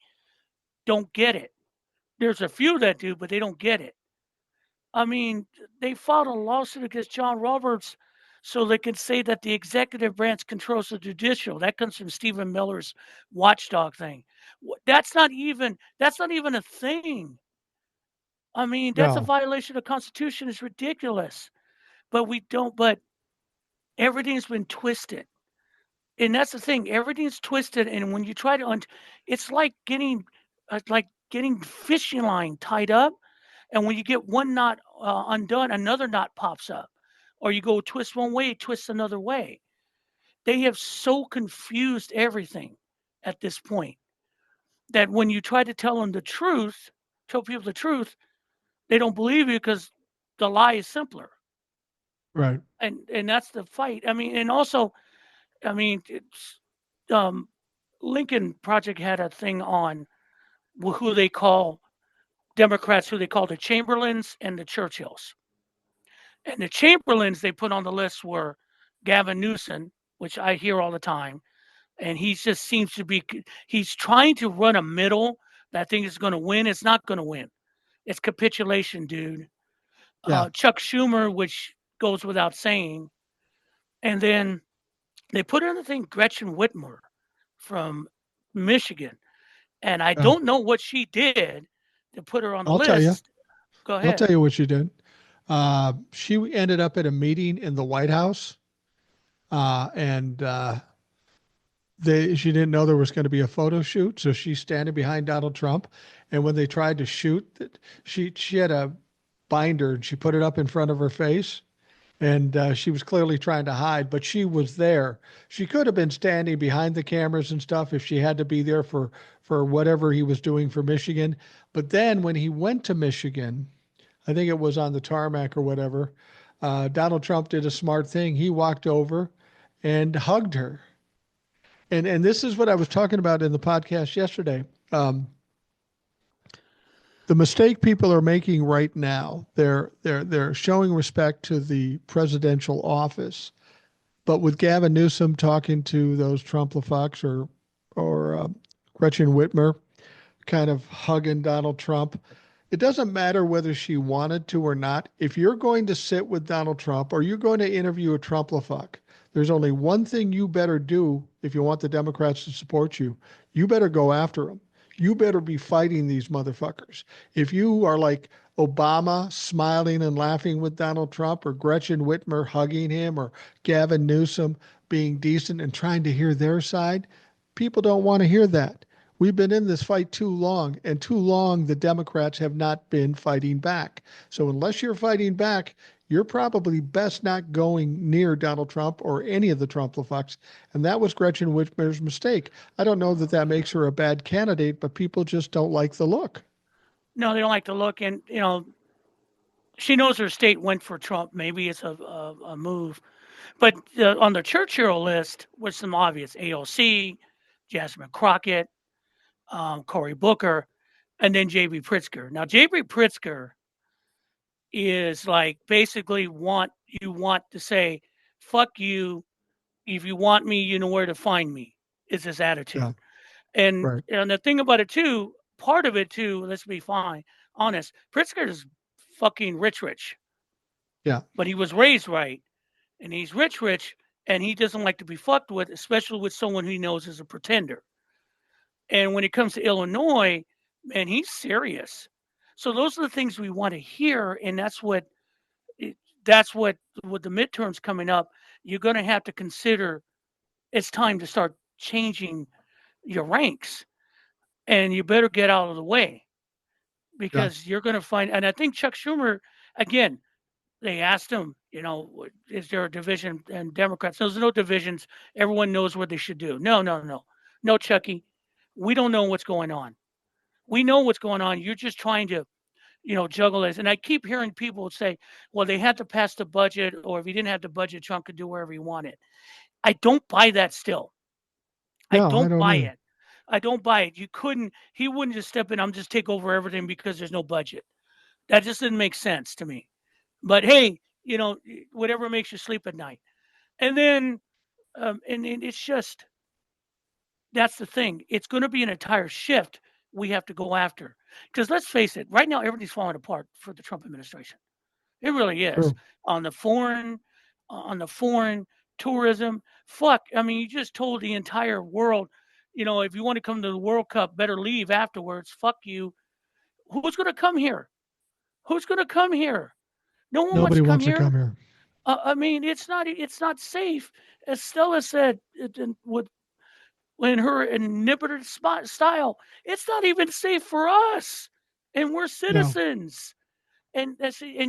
don't get it. There's a few that do, but they don't get it. I mean, they filed a lawsuit against John Roberts so they can say that the executive branch controls the judicial. That comes from Stephen Miller's watchdog thing. That's not even a thing. I mean, that's a No, violation of the Constitution. It's ridiculous. But we don't. But everything's been twisted, and that's the thing. Everything's twisted, and when you try to, it's like getting fishing line tied up. And when you get one knot undone, another knot pops up. Or you go twist one way, twist another way. They have so confused everything at this point that when you try to tell them the truth, tell people the truth, They don't believe you because the lie is simpler, Right. and that's the fight. I mean, and also, I mean, it's um, Lincoln Project had a thing on who they call Democrats, who they call the Chamberlains and the Churchills. And the Chamberlains they put on the list were Gavin Newsom, which I hear all the time, and he just seems to be he's trying to run a middle that I think is going to win. It's not going to win. It's capitulation, dude. Yeah. Chuck Schumer, which goes without saying, and then they put in the thing Gretchen Whitmer from Michigan, and I Yeah. don't know what she did to put her on the I'll tell you. list. Go I'll ahead. tell you what she did. She ended up at a meeting in the White House, and she didn't know there was going to be a photo shoot, so she's standing behind Donald Trump. And when they tried to shoot, she had a binder and she put it up in front of her face, and she was clearly trying to hide, but she was there. She could have been standing behind the cameras and stuff if she had to be there for whatever he was doing for Michigan. But then when he went to Michigan, I think it was on the tarmac or whatever, Donald Trump did a smart thing. He walked over and hugged her. And this is what I was talking about in the podcast yesterday. Um, the mistake people are making right now, they're showing respect to the presidential office, but with Gavin Newsom talking to those Trump-la-fucks or Gretchen Whitmer kind of hugging Donald Trump, it doesn't matter whether she wanted to or not. If you're going to sit with Donald Trump or you're going to interview a Trump-la-fuck, there's only one thing you better do if you want the Democrats to support you. You better go after them. You better be fighting these motherfuckers. If you are like Obama smiling and laughing with Donald Trump, or Gretchen Whitmer hugging him, or Gavin Newsom being decent and trying to hear their side, people don't want to hear that. We've been in this fight too long, and too long the Democrats have not been fighting back. So unless you're fighting back, you're probably best not going near Donald Trump or any of the Trump-la-fucks. And that was Gretchen Whitmer's mistake. I don't know that that makes her a bad candidate, but people just don't like the look. No, they don't like to look, and she knows her state went for Trump. Maybe it's a move, but on the Churchill list was some obvious AOC, Jasmine Crockett, Cory Booker, and then J.B. Pritzker. Now, J.B. Pritzker is like basically want to say, "Fuck you." If you want me, you know where to find me. Is his Yeah, attitude, and right. and the thing about it too, part of it too. Let's be fine, honest. Pritzker is fucking rich, Yeah, but he was raised right, and he's rich, and he doesn't like to be fucked with, especially with someone he knows is a pretender. And when it comes to Illinois, man, he's serious. So those are the things we want to hear, and it, that's what with the midterms coming up, you're going to have to consider. It's time to start changing your ranks, and you better get out of the way yeah. because you're going to find. And I think Chuck Schumer, again, they asked him, is there a division? And Democrats, there's no divisions. Everyone knows what they should do. No, no, no, no, Chucky. We don't know what's going on. We know what's going on. You're just trying to, juggle this. And I keep hearing people say, well, they had to pass the budget, or if he didn't have the budget, Trump could do wherever he wanted. I don't buy that still. I No, I don't don't buy either. it. I don't buy it. He wouldn't just step in, I'm just take over everything because there's no budget. That just didn't make sense to me. But hey, whatever makes you sleep at night. And then, and it's just, that's the thing. It's going to be an entire shift we have to go after. Because let's face it, right now everything's falling apart for the Trump administration. It really is. True. On the foreign tourism. Fuck. I mean, you just told the entire world, if you want to come to the World Cup, better leave afterwards. Fuck you. Who's going to come here? Who's going to come here? No one wants Nobody to come wants to come here. here. I mean, it's not safe. As Stella said, with in her inhibited style, it's not even safe for us, and we're No, citizens. And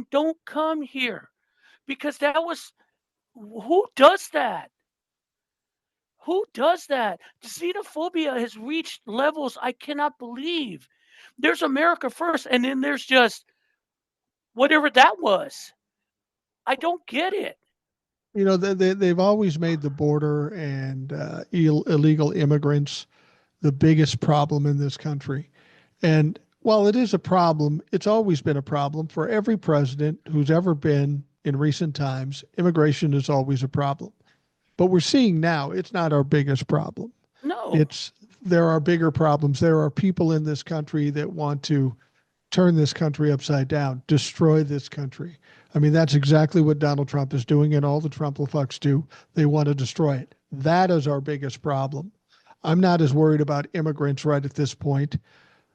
don't come here because that was who does that? Who does that? Xenophobia has reached levels I cannot believe. There's America first, and then there's just whatever that was. I don't get it. They've always made the border and illegal immigrants the biggest problem in this country. And while it is a problem, it's always been a problem for every president who's ever been in recent times. Immigration is always a problem. But we're seeing now it's not our biggest problem. No. It's There are bigger problems. There are people in this country that want to turn this country upside down, destroy this country. I mean, that's exactly what Donald Trump is doing and all the Trump-fucks do. They want to destroy it. That is our biggest problem. I'm not as worried about immigrants right at this point.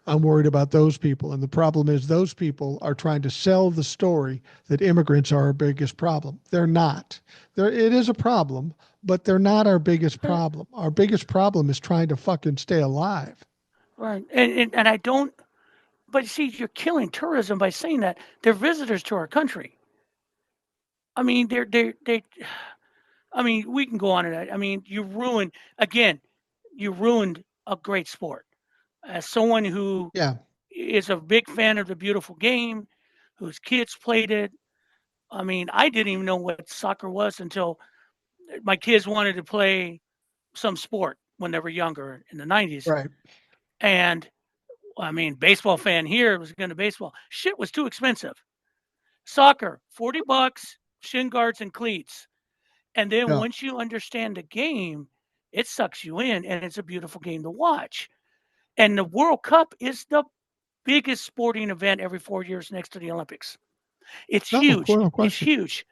I'm worried about those people. And the problem is those people are trying to sell the story that immigrants are our biggest problem. They're not. It is a problem, but they're not our biggest problem. Our biggest problem is trying to fucking stay alive. Right. And I don't, but see, you're killing tourism by saying that. They're visitors to our country. I mean, I mean, we can go on and I mean, you ruined a great sport. As someone who Yeah, is a big fan of the beautiful game, whose kids played it. I mean, I didn't even know what soccer was until my kids wanted to play some sport when they were younger in the 90s. right. And I mean, baseball fan here was going to baseball. Shit was too expensive. Soccer, $40, shin guards and cleats. And then Yeah. once you understand the game, it sucks you in and it's a beautiful game to watch. And the World Cup is the biggest sporting event every 4 years next to the Olympics. It's No, of huge. course, no It's question. huge.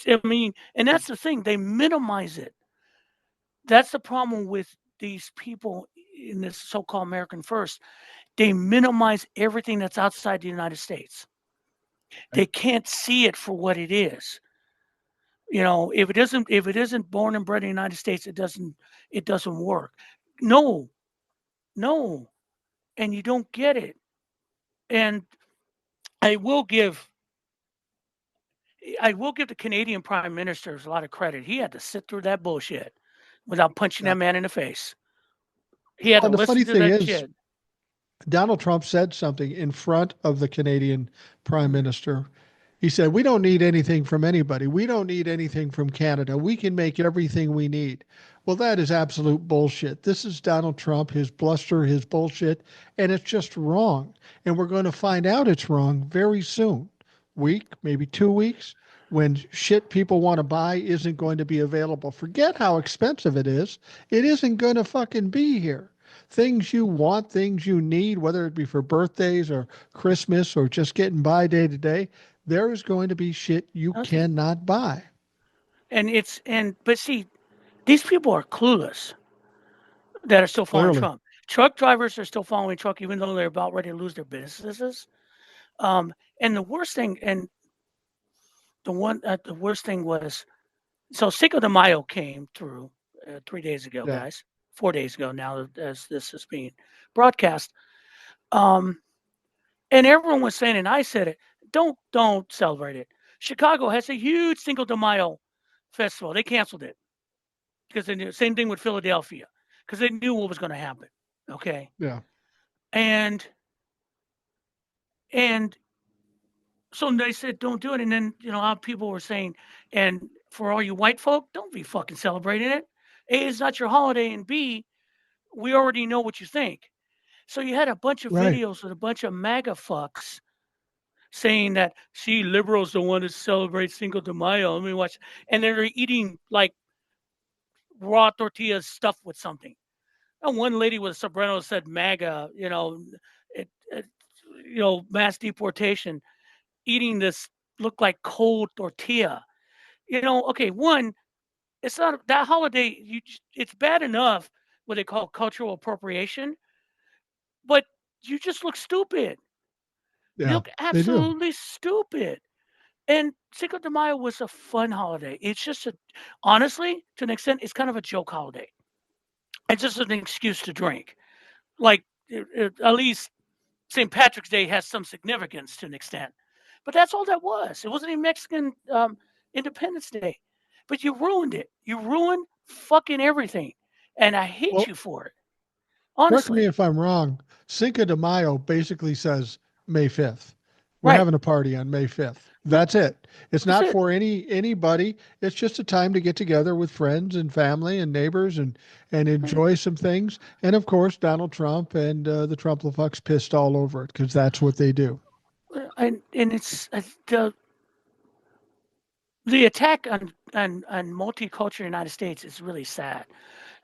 I mean, and that's the thing. They minimize it. That's the problem with these people in this so-called American First. They minimize everything that's outside the United States. Right. They can't see it for what it is. If it isn't born and bred in the United States, it doesn't work. No, no, and you don't get it. And I will give I will give the Canadian Prime Minister a lot of credit. He had to sit through that bullshit without punching Yeah. that man in the face. He had Well, to and the listen funny to thing that is, shit. Donald Trump said something in front of the Canadian Prime Mm. Minister. He said, "We don't need anything from anybody. We don't need anything from Canada. We can make everything we need." Well, that is absolute bullshit. This is Donald Trump, his bluster, his bullshit, and it's just wrong. And we're going to find out it's wrong very soon. Week, maybe 2 weeks, when shit people want to buy isn't going to be available. Forget how expensive it is. It isn't going to fucking be here. Things you want, things you need, whether it be for birthdays or Christmas or just getting by day to day, there is going to be shit you Nothing. cannot buy. But see, these people are clueless that are still following Clearly. Trump. Truck drivers are still following Trump, even though they're about ready to lose their businesses. And the worst thing, and the worst thing was, so Cinco de Mayo came through 3 days ago, Yeah. guys. 4 days ago now, as this is being broadcast. Um, and everyone was saying, and I said it, don't celebrate it. Chicago has a huge Cinco de Mayo festival. They canceled it because they knew. Same thing with Philadelphia because they knew what was going to happen. Okay, Yeah. and and so they said don't do it, and then people were saying, and for all you white folk, don't be fucking celebrating it. A, it's not your holiday, and B, we already know what you think. So you had a bunch of Right. videos with a bunch of MAGA fucks saying that, see, liberals don't want to celebrate Cinco de Mayo. Let me watch. And they're eating like raw tortillas stuffed with something. And one lady with a sombrero said MAGA, it mass deportation, eating this looked like cold tortilla. Okay, one, it's not that holiday. It's bad enough what they call cultural appropriation, but you just look stupid. You Yeah. look They do. absolutely stupid. And Cinco de Mayo was a fun holiday. It's just honestly, to an extent, it's kind of a joke holiday. It's just an excuse to drink. Like, at least St. Patrick's Day has some significance to an extent. But that's all that was. It wasn't even Mexican Independence Day. But you ruined it. You ruined fucking everything. And I hate Well, you for it. correct me Honestly. if I'm wrong. Cinco de Mayo basically says May 5th. We're Right. having a party on May 5th. That's it. It's That's not it. for anybody. It's just a time to get together with friends and family and neighbors and enjoy some things. And of course, Donald Trump and the Trumplafucks pissed all over it because that's what they do. And it's the attack on multicultural United States is really sad.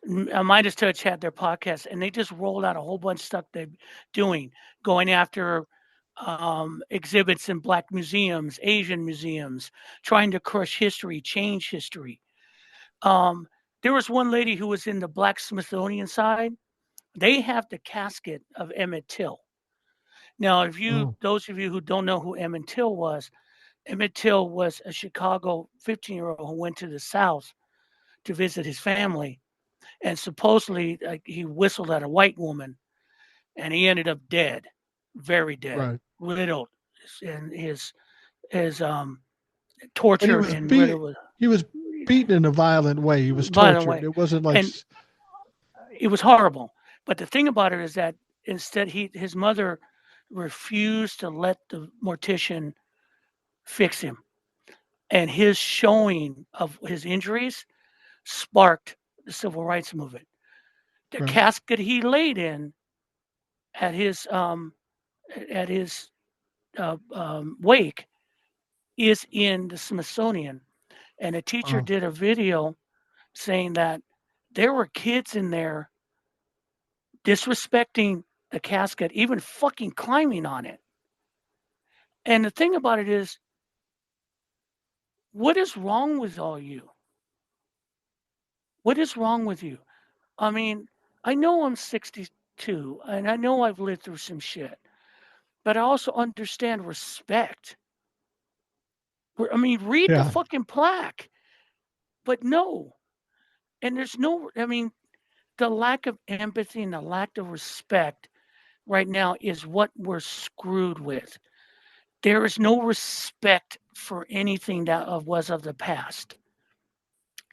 Midas Touch had their podcast, and they just rolled out a whole bunch of stuff they're doing, going after exhibits in Black museums, Asian museums, trying to crush history, change history. Um, there was one lady who was in the Black Smithsonian side. They have the casket of Emmett Till. Now, if you, Oh, those of you who don't know who Emmett Till was a Chicago 15-year-old who went to the South to visit his family, and supposedly he whistled at a white woman, and he ended up dead, very dead, right. riddled, and his And tortured and riddled with. he was beaten in a violent way. He was By the tortured. way, It wasn't like and it was horrible. But the thing about it is that instead, his mother refused to let the mortician fix him, and his showing of his injuries sparked the civil rights movement. The right. casket he laid in at his wake is in the Smithsonian, and a teacher Oh, did a video saying that there were kids in there disrespecting the casket, even fucking climbing on it. And the thing about it is, what is wrong with all you? What is wrong with you? I mean, I know I'm 62 and I know I've lived through some shit, but I also understand respect. I mean, read the yeah. fucking plaque, but no. And there's no, I mean, the lack of empathy and the lack of respect right now is what we're screwed with. There is no respect for anything that was of the past.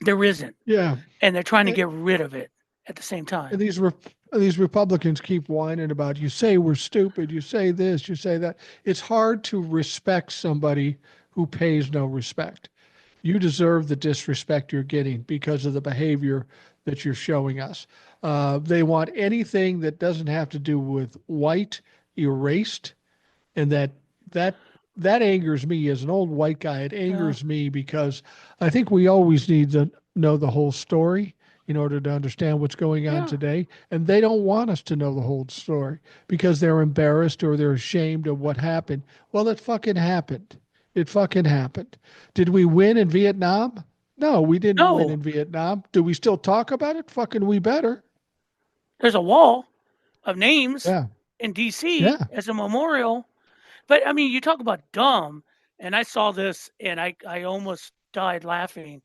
There isn't. Yeah. And they're trying to get rid of it at the same And time. these Republicans keep whining about you say we're stupid, you say this, you say that. It's hard to respect somebody who pays no respect. You deserve the disrespect you're getting because of the behavior that you're showing us. They want anything that doesn't have to do with white erased, and that that angers me as an old white guy. It Yeah. angers me because I think we always need to know the whole story in order to understand what's going on Yeah. today. And they don't want us to know the whole story because they're embarrassed or they're ashamed of what happened. Well, it fucking happened. It fucking happened. Did we win in Vietnam? No, we didn't win No, in Vietnam. Do we still talk about it? Fucking we better. there's a wall of names Yeah. in DC Yeah. as a memorial. But I mean, you talk about dumb, and I saw this and I almost died laughing.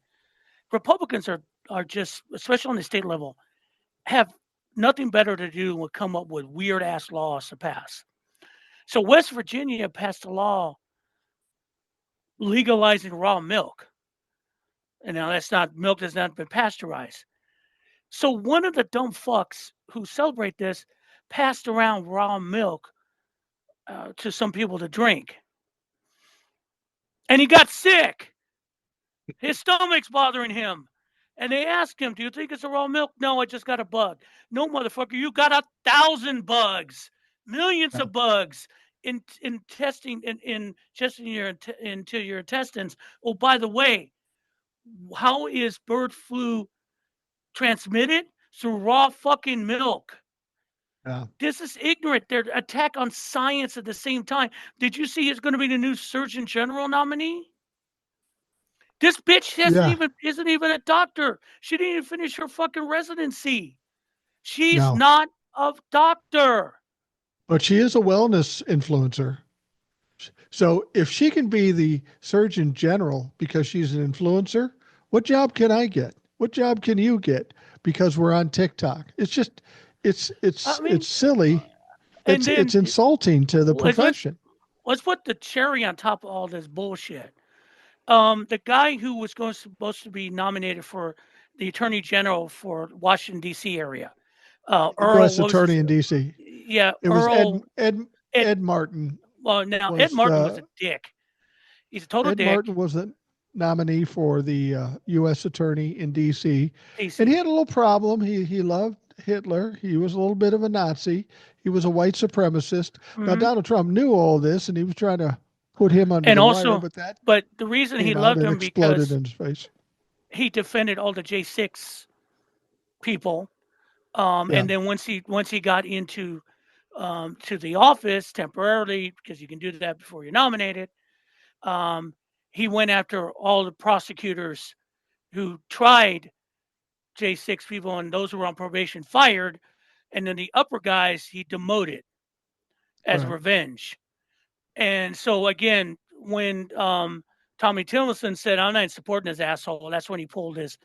Republicans are just, especially on the state level, have nothing better to do than come up with weird ass laws to pass. So West Virginia passed a law legalizing raw milk. And now that's not milk that's not been pasteurized. So one of the dumb fucks who celebrate this passed around raw milk to some people to drink, and he got sick. His stomach's bothering him. And they asked him, "Do you think it's a raw milk?" "No, I just got a bug." "No, motherfucker, you got 1,000 bugs, millions Yeah. of bugs in testing in just into your intestines. Oh, by the way, how is bird flu transmitted? Through raw fucking milk. Yeah. This is ignorant. They're attack on science at the same time. Did you see it's going to be the new Surgeon General nominee? This bitch Yeah. isn't even a doctor. She didn't even finish her fucking residency. She's No. not a doctor. But she is a wellness influencer. So if she can be the Surgeon General because she's an influencer, what job can I get? What job can you get because we're on TikTok? It's just I it's mean, silly. and It's then insulting to the let's let's profession. let's put the cherry on top of all this bullshit. The guy who was supposed to be nominated for the Attorney General for Washington D.C. area, Earl. U.S. What was his? Attorney in D.C. Yeah, It was Earl. Ed. Ed Martin. Well, now Ed was Martin was a dick. He's a total Ed dick. Martin was the nominee for the U.S. Attorney in D.C. and he DC. had a little problem. He loved Hitler. He was a little bit of a Nazi. He was a white supremacist. Now Hmm. Donald Trump knew all this, and he was trying to put him under And the wire, also, but that but the reason he came out loved and him exploded because in his face. he defended all the J6 people. Yeah, And then once he got into to the office temporarily, because you can do that before you're nominated, um, he went after all the prosecutors who tried J6 people, and those who were on probation fired, and then the upper guys he demoted as right. revenge. And so again, when Tommy Tillotson said, "I'm not supporting this asshole," that's when he pulled his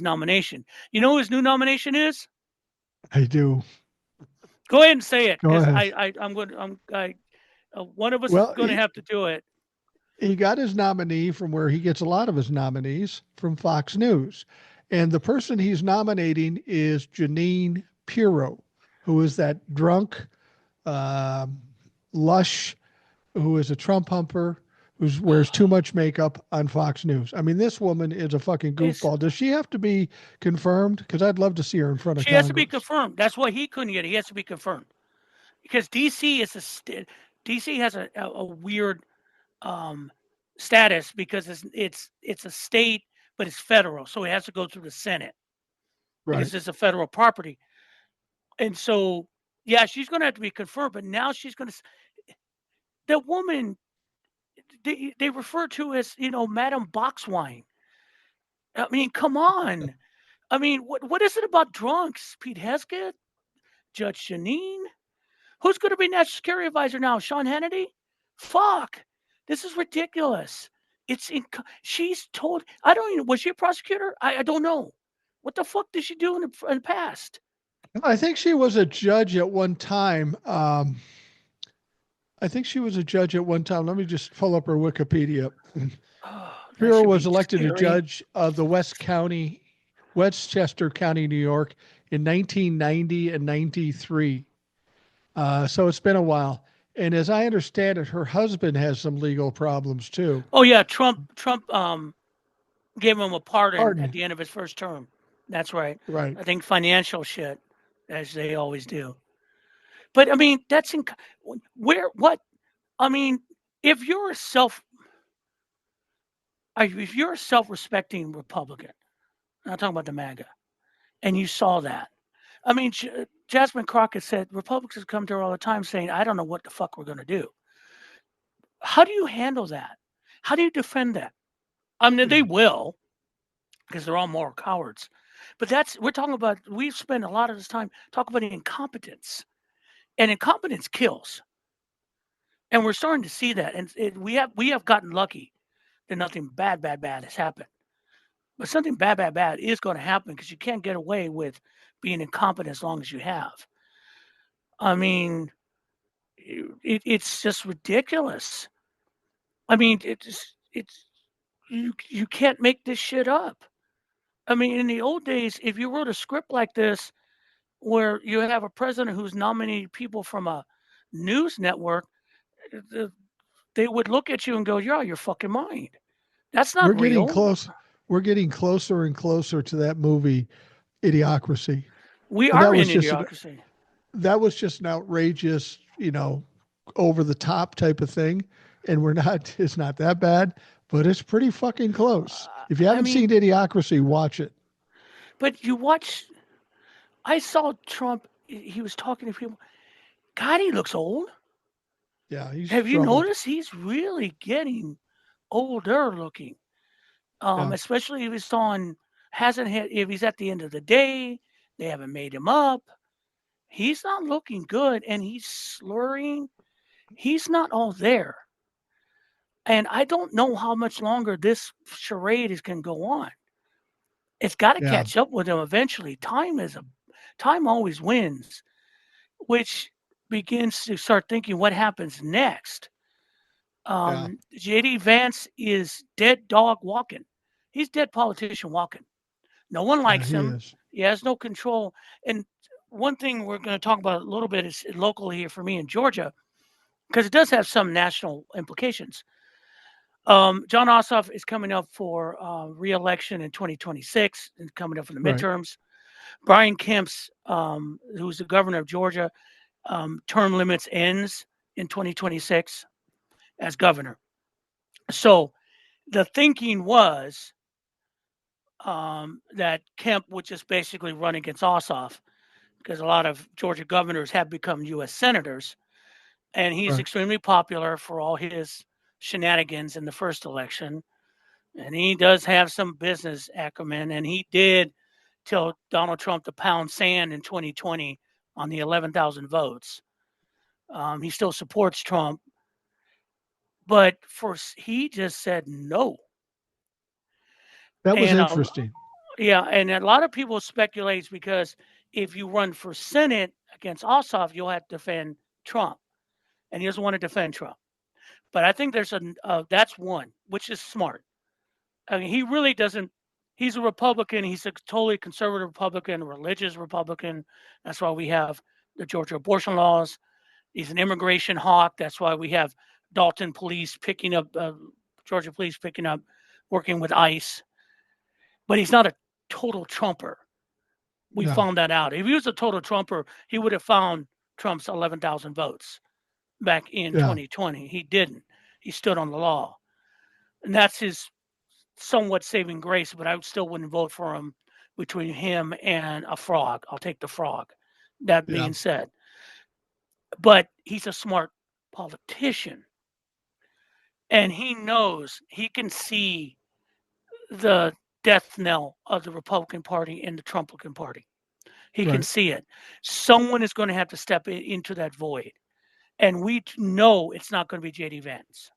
nomination. You know who his new nomination is? I do. Go ahead and say it, Go because ahead. I'm going. One of us is Well, going to have to do it. he got his nominee from where he gets a lot of his nominees from Fox News. And the person he's nominating is Janine Piro, who is that drunk, um, lush, who is a Trump humper, who wears too much makeup on Fox News. I mean, this woman is a fucking It's goofball. Does she have to be confirmed? Because I'd love to see her in front of She has to be Congress. confirmed. That's why he couldn't get it. He has to be confirmed because DC is DC has a weird um, status because it's a state, but it's federal, so it has to go through the Senate Right. because it's a federal property. And so, yeah, she's going to have to be confirmed. But now she's going to the woman they refer to as Madam Boxwine. I mean, come on. I mean, what is it about drunks? Pete Hesketh, Judge Janine. Who's going to be national security advisor now? Sean Hannity? Fuck. This is ridiculous. She's told. I don't even. Was she a prosecutor? I don't know. What the fuck did she do in the past? I think she was a judge at one time. I think she was a judge at one time. Let me just pull up her Wikipedia. Oh, that Piro should was be elected a scary. judge of the Westchester County, New York in 1990 and 93. So it's been a while. And as I understand it, her husband has some legal problems too. Oh yeah, Trump gave him a pardon at Pardon. the end of his first term. That's right. Right. I think financial shit, as they always do. But I mean, where what I mean, if you're a self if you're a self-respecting Republican, I'm not talking about the MAGA, and you saw that. I mean, Jasmine Crockett said Republicans come to her all the time saying, "I don't know what the fuck we're going to do." How do you handle that? How do you defend that? I mean, they will because they're all moral cowards. But we're talking about. We spend a lot of this time talking about incompetence, and incompetence kills. And we're starting to see that, and we have gotten lucky that nothing bad has happened. But something bad is going to happen because you can't get away with being incompetent as long as you have. I mean, it's just ridiculous. I mean, it's you can't make this shit up. I mean, in the old days, if you wrote a script like this, where you have a president who's nominating people from a news network, uh, they would look at you and go, "You're out of your fucking mind. That's We're not getting real." close. We're getting closer and closer to that movie, Idiocracy. We And are in idiocracy. that was just an outrageous, over the top type of thing. And we're not, it's not that bad, but it's pretty fucking close. If you I haven't seen mean, Idiocracy, watch it. but you watch. I saw Trump. He was talking to people. God, he looks old. Yeah, he's Have you troubled. noticed he's really getting older looking? Yeah, Especially if he's on hasn't hit if he's at the end of the day, they haven't made him up. He's not looking good and he's slurring. He's not all there. And I don't know how much longer this charade is can go on. It's got to yeah, catch up with him eventually. Time always wins, which begins to start thinking what happens next. yeah, JD Vance is dead dog walking. He's dead politician walking. No one yeah, likes he him. is. He has no control. And one thing we're going to talk about a little bit is locally here for me in Georgia. because it does have some national implications. John Ossoff is coming up for re-election in 2026 and coming up for the Right. midterms. Brian Kemp's, who's the governor of Georgia, term limits ends in 2026 as governor. So the thinking was that Kemp would just basically run against Ossoff because a lot of Georgia governors have become U.S. senators, and he's Right. extremely popular for all his shenanigans in the first election. And he does have some business acumen, and he did tell Donald Trump to pound sand in 2020 on the 11,000 votes. He still supports Trump, but he just said no. That was And interesting. yeah, and a lot of people speculate because if you run for Senate against Ossoff, you'll have to defend Trump, and he doesn't want to defend Trump. But I think there's that's one, which is smart. I mean, he really doesn't. He's a Republican. He's a totally conservative Republican, a religious Republican. That's why we have the Georgia abortion laws. He's an immigration hawk. That's why we have Dalton police picking up, Georgia police picking up, working with ICE. But he's not a total Trumper. We No. found that out. If he was a total Trumper, he would have found Trump's 11,000 votes back in Yeah. 2020. He didn't. He stood on the law. And that's his somewhat saving grace, but I still wouldn't vote for him between him and a frog. I'll take the frog. That Yeah. being said, but he's a smart politician and he knows he can see the death knell of the Republican Party and the Trumpican Party. He can Right. see it. Someone is going to have to step into that void. And we know it's not going to be JD Vance.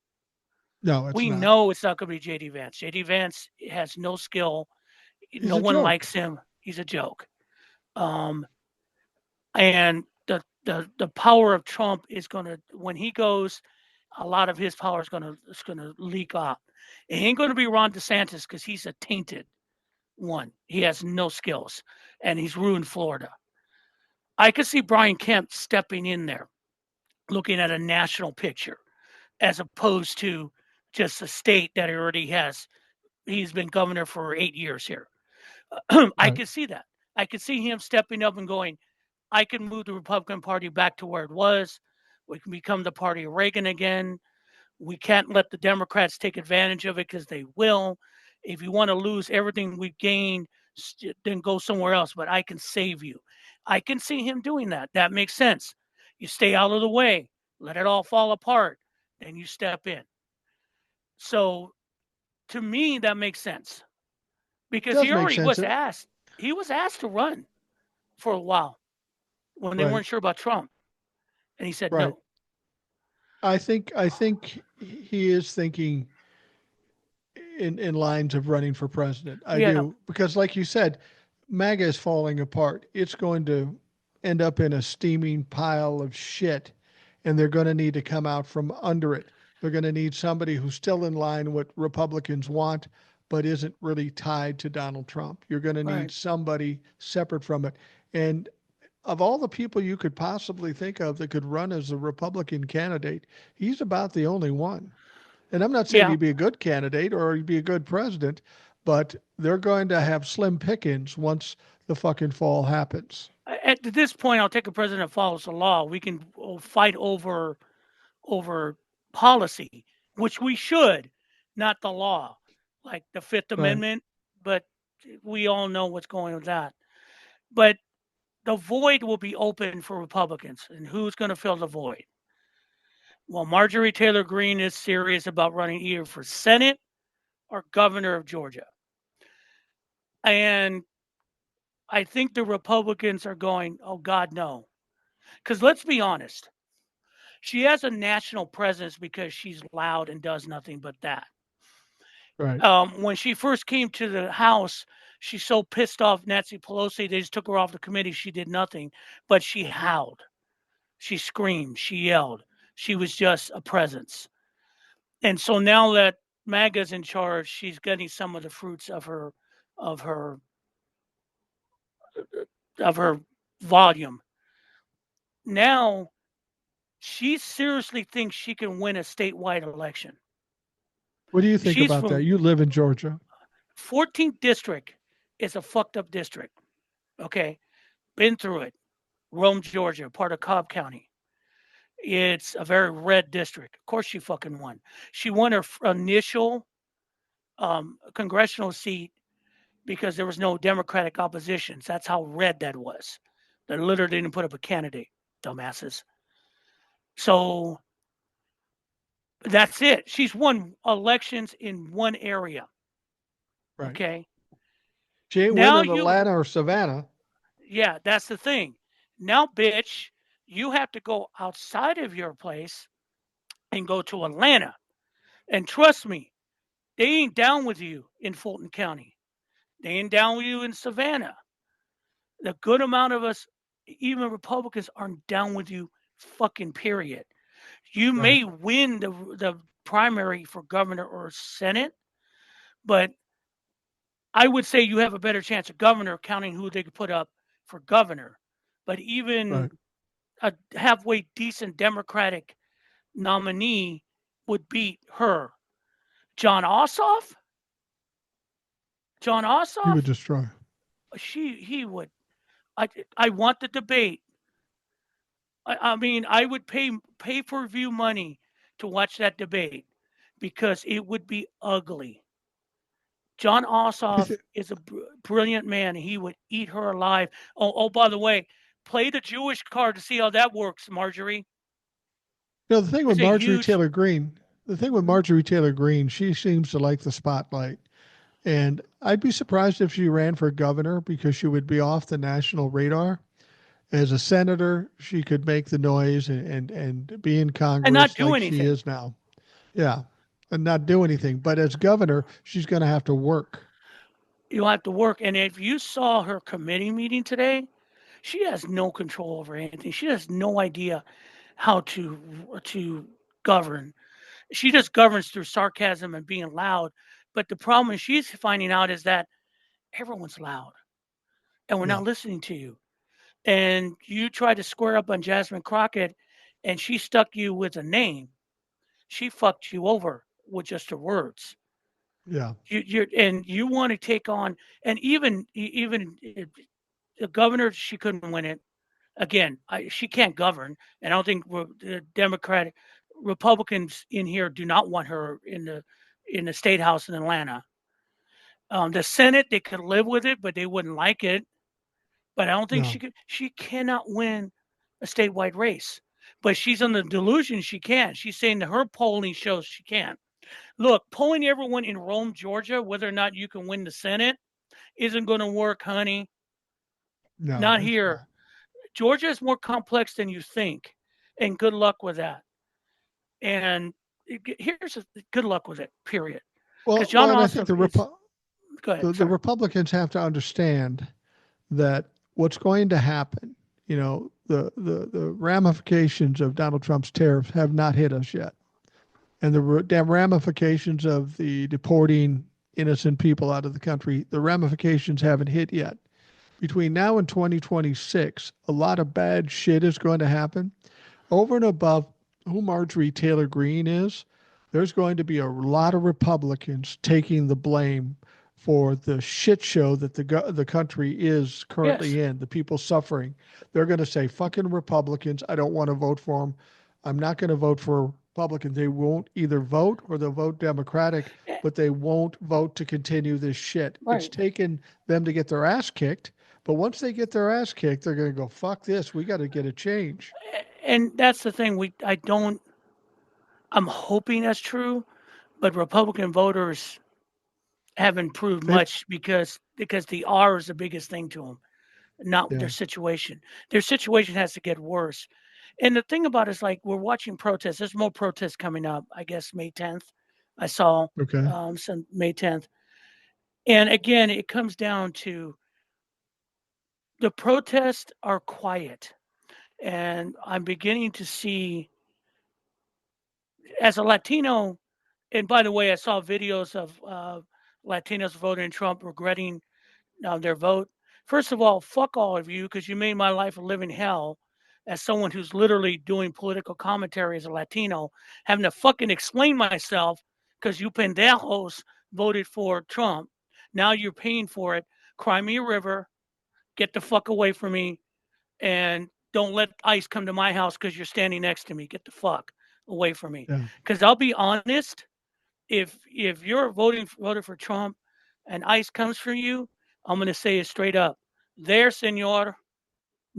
No, it's We not. know it's not going to be JD Vance. JD Vance has no skill. He's No a one joke. likes him. He's a joke. Um, and the power of Trump is going to, when he goes, a lot of his power is going to leak out. It ain't going to be Ron DeSantis because he's a tainted one. He has no skills, and he's ruined Florida. I could see Brian Kemp stepping in there, looking at a national picture, as opposed to just a state that he already has. He's been governor for 8 years here. I Right. could see that. I could see him stepping up and going, I can move the Republican Party back to where it was. We can become the party of Reagan again. We can't let the Democrats take advantage of it because they will. If you want to lose everything we've gained, then go somewhere else. But I can save you. I can see him doing that. That makes sense. You stay out of the way, let it all fall apart, then you step in. So to me, that makes sense It because does he make already sense. was asked. He was asked to run for a while when they Right. weren't sure about Trump, and he said Right. no. I think he is thinking in lines of running for president. I Yeah, do because, like you said, MAGA is falling apart. It's going to end up in a steaming pile of shit, and they're going to need to come out from under it. They're going to need somebody who's still in line what Republicans want, but isn't really tied to Donald Trump. You're going to need right. somebody separate from it. And of all the people you could possibly think of that could run as a Republican candidate, he's about the only one. And I'm not saying Yeah. he'd be a good candidate or he'd be a good president, but they're going to have slim pickings once the fucking fall happens. At this point, I'll take a president that follows the law. We can fight over policy, which we should, not the law, like the Fifth Right. Amendment. But we all know what's going on with that. But the void will be open for Republicans, and who's going to fill the void? Well, Marjorie Taylor Greene is serious about running either for Senate or governor of Georgia. And I think the Republicans are going, oh, God, no. Because let's be honest, she has a national presence because she's loud and does nothing but that. Right. When she first came to the House, she's so pissed off Nancy Pelosi, they just took her off the committee. She did nothing, but she howled, she screamed, she yelled. She was just a presence. And so now that MAGA's in charge, she's getting some of the fruits of her of her volume. Now She seriously thinks she can win a statewide election. What do you think She's about that? from You live in Georgia. 14th district. Is a fucked up district. Okay, been through it. Rome, Georgia, part of Cobb County. It's a very red district. Of course, she fucking won. She won her initial congressional seat because there was no Democratic opposition. That's how red that was. They literally didn't put up a candidate, dumbasses. So that's it. She's won elections in one area. Right. Okay. She ain't Now winning you, Atlanta or Savannah. yeah, that's the thing. Now, bitch, you have to go outside of your place and go to Atlanta. And trust me, they ain't down with you in Fulton County. They ain't down with you in Savannah. The good amount of us, even Republicans, aren't down with you, fucking period. You Right. may win the primary for governor or Senate, but I would say you have a better chance of governor counting who they could put up for governor. But Right. even a halfway decent Democratic nominee would beat her. John Ossoff? John He would Ossoff? destroy. He would. I want the debate. I mean, I would pay per view money to watch that debate because it would be ugly. John You Ossoff th- is a brilliant man. He would eat her alive. Oh, by the way, play the Jewish card to see how that works, Marjorie. the thing with It's a Marjorie huge. Taylor Greene, the thing with Mhm. Marjorie Taylor Greene, she seems to like the spotlight. And I'd be surprised if she ran for governor because she would be off the national radar. As a senator, she could make the noise and be in And not Congress do like she anything. is now. Yeah. And not do anything. But as governor, she's going to have to work. You'll have to work. And if you saw her committee meeting today, she has no control over anything. She has no idea how to govern. She just governs through sarcasm and being loud. But the problem is she's finding out is that everyone's loud and we're Yeah. not listening to you. And you tried to square up on Jasmine Crockett and she stuck you with a name. She fucked you over with just her words. Yeah. You want to take on and even the governor she couldn't win it again. She can't govern, and I don't think the Democratic Republicans in here do not want her in the state house in Atlanta. The Senate they could live with it, but they wouldn't like it. But I don't think she No. could. She cannot win a statewide race. But she's on the delusion she can. She's saying that her polling shows she can. Look, polling everyone in Rome, Georgia, whether or not you can win the Senate, isn't going to work, honey. No, Not it's here. not. Georgia is more complex than you think, and good luck with that. And good luck with it. Period. Because John And I think Ossoff is. Go ahead. the Sorry. Republicans have to understand that what's going to happen, the ramifications of Donald Trump's tariffs have not hit us yet. And the damn ramifications of the deporting innocent people out of the country, the ramifications haven't hit yet. Between now and 2026, a lot of bad shit is going to happen. Over and above who Marjorie Taylor Greene is, there's going to be a lot of Republicans taking the blame for the shit show that the country is Yes. currently in, the people suffering. They're going to say, fucking Republicans, I don't want to vote for them. I'm not going to vote for Republicans. They won't either vote or they'll vote Democratic, but they won't vote to continue this shit. It's Right. taken them to get their ass kicked. But once they get their ass kicked, they're going to go, fuck this. We got to get a change. And that's the thing. I don't. I'm hoping that's true, but Republican voters haven't proved They, much because the R is the biggest thing to them, not their yeah. situation. Their situation has to get worse. And the thing about it is, like, we're watching protests. There's more protests coming up. I guess May 10th. I saw Okay. some May 10th. And again, it comes down to the protests are quiet. And I'm beginning to see, as a Latino, and by the way, I saw videos of Latinos voting Trump regretting their vote. First of all, fuck all of you because you made my life a living hell. as someone who's literally doing political commentary as a Latino, having to fucking explain myself because you pendejos voted for Trump. Now you're paying for it. Cry me a river. Get the fuck away from me. And don't let ICE come to my house because you're standing next to me. Get the fuck away from me. Yeah. Because I'll be honest, if you're voted for Trump and ICE comes for you, I'm gonna say it straight up. There, senor,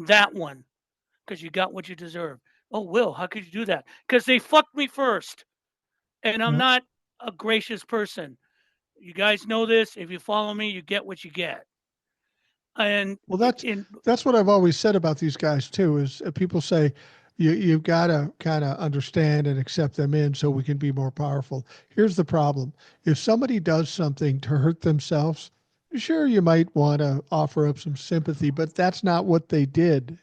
that one, because you got what you deserve. Oh, Will, how could you do that? Because they fucked me first, and I'm Yeah. not a gracious person. You guys know this. If you follow me, you get what you get. And Well, in that's what I've always said about these guys too. Is people say you've got to kind of understand and accept them in so we can be more powerful. Here's the problem: if somebody does something to hurt themselves, sure you might want to offer up some sympathy, but that's not what they did.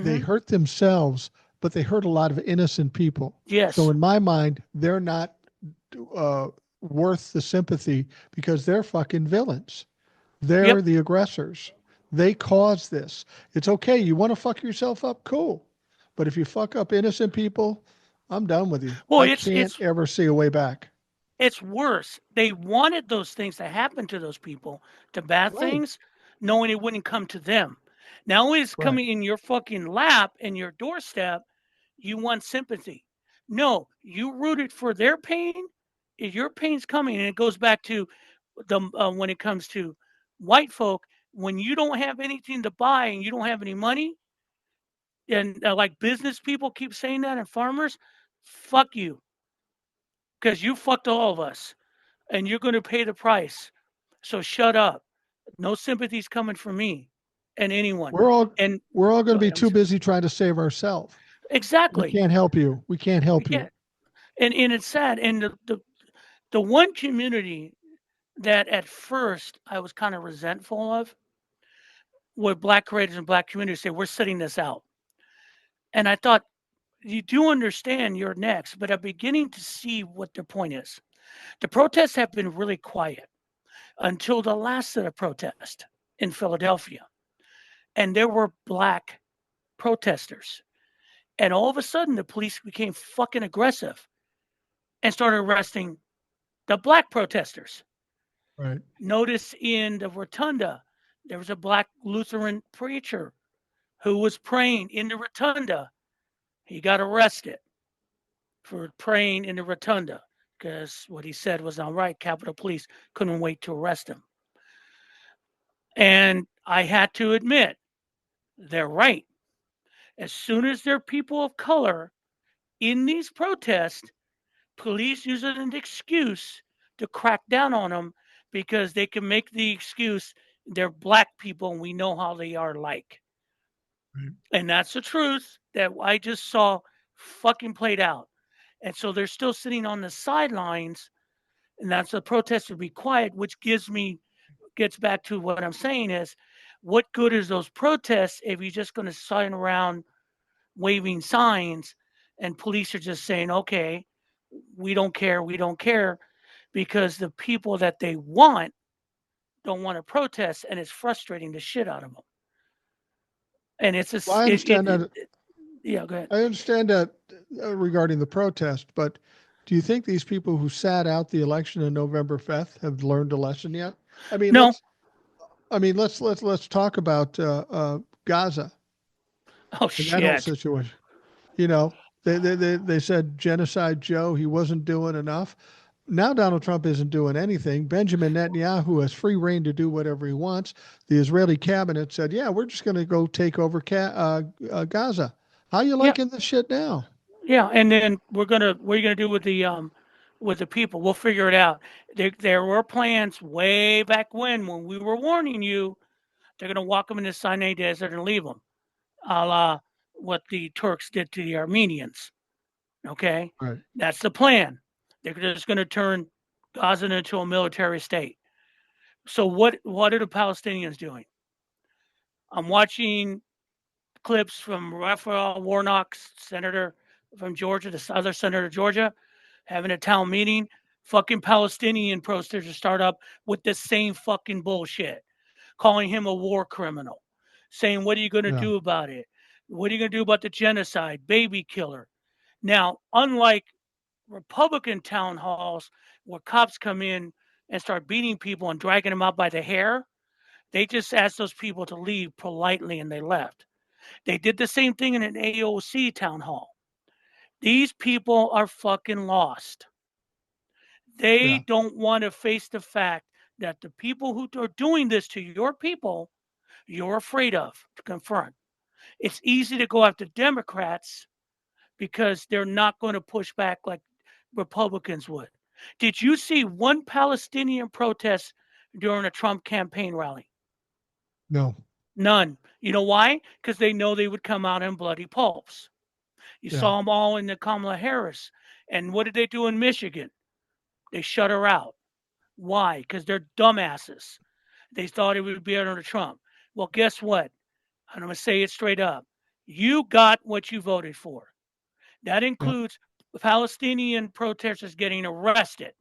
They mm-hmm, hurt themselves, but they hurt a lot of innocent people. So yes, in my mind, they're not uh, worth the sympathy because they're fucking villains. yep. They're the aggressors. They caused this. It's okay. You want to fuck yourself up? Cool. But if you fuck up innocent people, I'm done with you. Well, I it's can't it's ever see a way back. it's worse. They wanted those things to happen to those people, to bad Right. things, knowing it wouldn't come to them. Now it's Right. coming in your fucking lap and your doorstep. You want sympathy. No, you rooted for their pain. Your pain's coming, and it goes back to the when it comes to white folk. When you don't have anything to buy and you don't have any money, and like business people keep saying that, and farmers, fuck you, because you fucked all of us, and you're going to pay the price. So shut up. No sympathy's coming from me and anyone. We're all And we're all going go to be ahead. I'm too sorry. busy trying to save ourselves. We Exactly. can't help you. We can't We help you. can't. And it's sad. And the one community that at first I was kind of resentful of were black creators and black communities say, we're sitting this out. And I thought, you do understand you're next, but I'm beginning to see what their point is. The protests have been really quiet until the last set of protests in Philadelphia. And there were black protesters. And all of a sudden, the police became fucking aggressive and started arresting the black protesters. Right. Notice in the rotunda, there was a black Lutheran preacher who was praying in the rotunda. He got arrested for praying in the rotunda because what he said was not right. Capitol Police couldn't wait to arrest him. And I had to admit, they're right. As soon as there are people of color in these protests, police use it as an excuse to crack down on them because they can make the excuse they're black people and we know how they are like. Right. And that's the truth that I just saw fucking played out. And so they're still sitting on the sidelines, and that's the protest to be quiet, which gets back to what I'm saying is what good is those protests if you're just going to sign around waving signs and police are just saying, okay, we don't care, because the people that they want don't want to protest, and it's frustrating the shit out of them. And it's Well, I understand that. yeah, go ahead. I understand that regarding the protest, but do you think these people who sat out the election on November 5th have learned a lesson yet? I mean, No. let's talk about Gaza Oh and that whole shit. situation. You know, they said genocide Joe, he wasn't doing enough. Now Donald Trump isn't doing anything. Benjamin Netanyahu has free reign to do whatever he wants. The Israeli cabinet said, "Yeah, we're just going to go take over Gaza." How you Yeah, liking this shit now? yeah. And then what are you gonna do with the people? We'll figure it out. There were plans way back when we were warning you they're gonna walk them in the Sinai Desert and leave them, a la what the Turks did to the Armenians. Okay, Right. that's the plan. They're just gonna turn Gaza into a military state. So what are the Palestinians doing? I'm watching clips from Raphael Warnock, senator from Georgia, the other senator of Georgia, having a town meeting. Fucking Palestinian protesters start up with the same fucking bullshit, calling him a war criminal, saying, "What are you going to Yeah. do about it?" What are you going to do about the genocide, baby killer? Now, unlike Republican town halls where cops come in and start beating people and dragging them out by the hair, they just asked those people to leave politely and they left. They did the same thing in an AOC town hall. These people are fucking lost. They Yeah. don't want to face the fact that the people who are doing this to your people, you're afraid of to confront. It's easy to go after Democrats because they're not going to push back like Republicans would. Did you see one Palestinian protest during a Trump campaign rally? No. None. You know why? Because they know they would come out in bloody pulps. You Yeah. saw them all in the Kamala Harris. And what did they do in Michigan? They shut her out. Why? Because they're dumbasses. They thought it would be under Trump. Well, guess what? I'm going to say it straight up. You got what you voted for. That Yeah. includes Palestinian protesters getting arrested.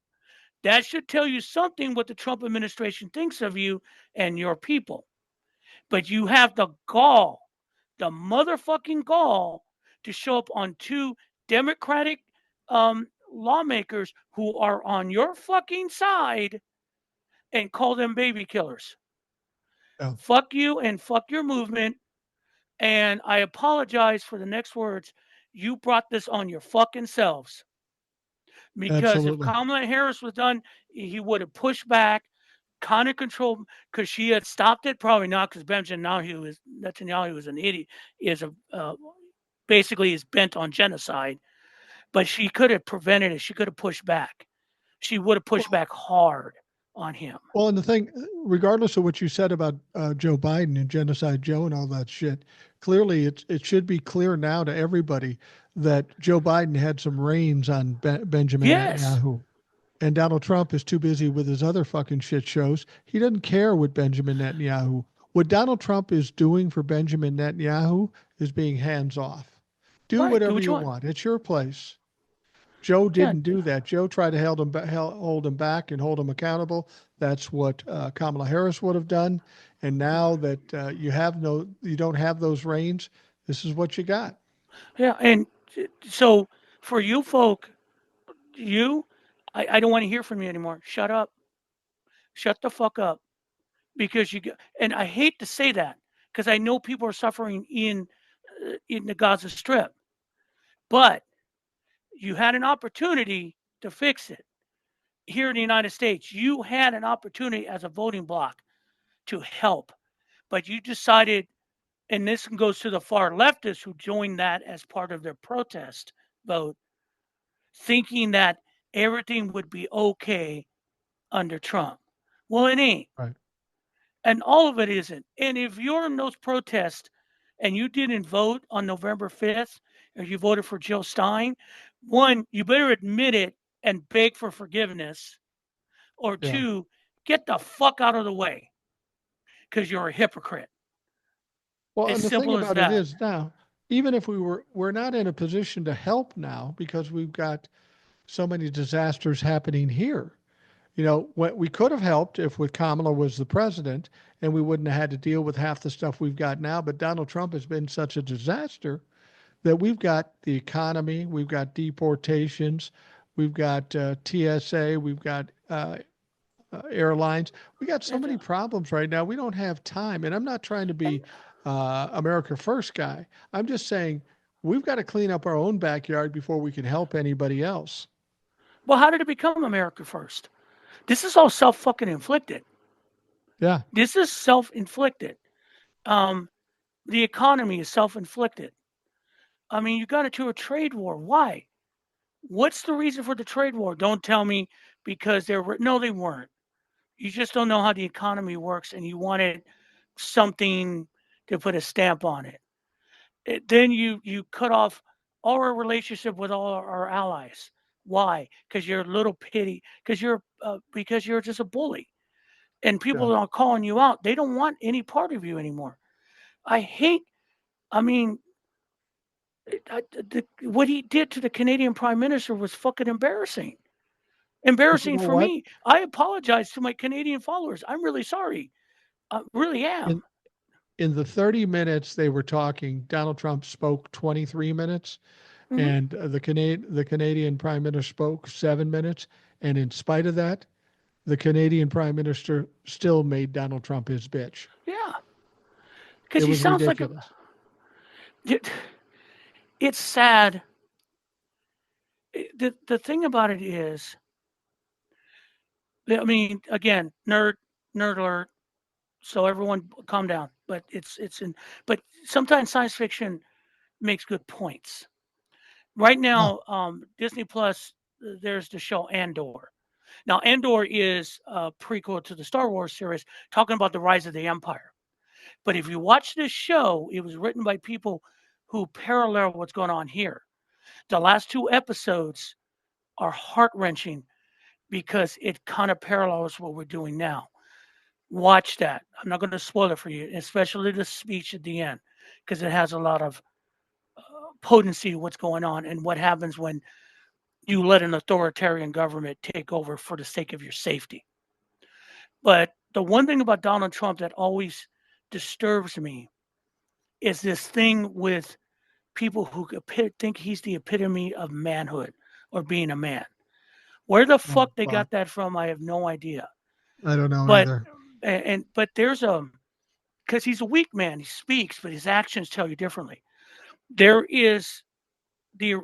That should tell you something what the Trump administration thinks of you and your people. But you have the gall, the motherfucking gall, to show up on two Democratic lawmakers who are on your fucking side and call them baby killers. Yeah. Fuck you and fuck your movement. And I apologize for the next words. You brought this on your fucking selves. Because if Absolutely. Kamala Harris was done, he would have pushed back, kind of controlled, because she had stopped it. Probably not, because Netanyahu was an idiot. Is a basically is bent on genocide. But she could have prevented it. She could have pushed back. She would have pushed Well, back hard on him. well, and the thing, regardless of what you said about Joe Biden and Genocide Joe and all that shit, clearly it should be clear now to everybody that Joe Biden had some reins on Benjamin Yes. Netanyahu. And Donald Trump is too busy with his other fucking shit shows. He doesn't care what Benjamin Netanyahu. What Donald Trump is doing for Benjamin Netanyahu is being hands off. Do Right. Do whatever what you you want. want. It's your place. Joe Yeah. didn't do that. Joe tried to hold him back and hold him accountable. That's what Kamala Harris would have done. And now that you don't have those reins. This is what you got. Yeah. And so for you folk, I don't want to hear from you anymore. Shut up. Shut the fuck up. Because and I hate to say that because I know people are suffering in the Gaza Strip, but you had an opportunity to fix it here in the United States. You had an opportunity as a voting bloc to help, but you decided, and this goes to the far leftists who joined that as part of their protest vote, thinking that everything would be okay under Trump. Well, it ain't. Right. And all of it isn't. And if you're in those protests and you didn't vote on November 5th, or you voted for Jill Stein, one, you better admit it and beg for forgiveness. Or Yeah. two, get the fuck out of the way because you're a hypocrite. Well, As and the thing simple as about it that. is now, even if we're not in a position to help now because we've got so many disasters happening here. You know, what we could have helped if with Kamala was the president and we wouldn't have had to deal with half the stuff we've got now. But Donald Trump has been such a disaster that we've got the economy, we've got deportations, we've got TSA, we've got airlines. We got so many problems right now. We don't have time. And I'm not trying to be America First guy. I'm just saying we've got to clean up our own backyard before we can help anybody else. Well, how did it become America first? This is all self fucking inflicted. Yeah. This is self inflicted. Um, the economy is self inflicted. I mean, you got into a trade war. Why? What's the reason for the trade war? Don't tell me because no, they weren't. You just don't know how the economy works, and you wanted something to put a stamp on it. Then you cut off our relationship with all our allies. Why? Because you're a little pity. Because you're just a bully, and Yeah. people are calling you out. They don't want any part of you anymore. I hate. I mean, what he did to the Canadian Prime Minister was fucking embarrassing. But you Embarrassing know for what? me. I apologize to my Canadian followers. I'm really sorry. I really In am. in the 30 minutes they were talking, Donald Trump spoke 23 minutes, Hmm. and the Canadian Prime Minister spoke 7 minutes. And in spite of that, the Canadian Prime Minister still made Donald Trump his bitch. Yeah, because It he was sounds like a. ridiculous. It's sad. The thing about it is, I mean, again, nerd alert. So everyone, calm down. But it's in. But sometimes science fiction makes good points. Right Oh, now, Disney Plus, there's the show Andor. Now, Andor is a prequel to the Star Wars series, talking about the rise of the Empire. But if you watch this show, it was written by people who parallel what's going on here. The last two episodes are heart wrenching because it kind of parallels what we're doing now. Watch that. I'm not going to spoil it for you, especially the speech at the end, because it has a lot of potency of what's going on and what happens when you let an authoritarian government take over for the sake of your safety. But the one thing about Donald Trump that always disturbs me is this thing with people who think he's the epitome of manhood or being a man. Where the oh, fuck they wow. got that from, I have no idea. I don't know But either. but there's a because he's a weak man. He speaks, but his actions tell you differently. There is the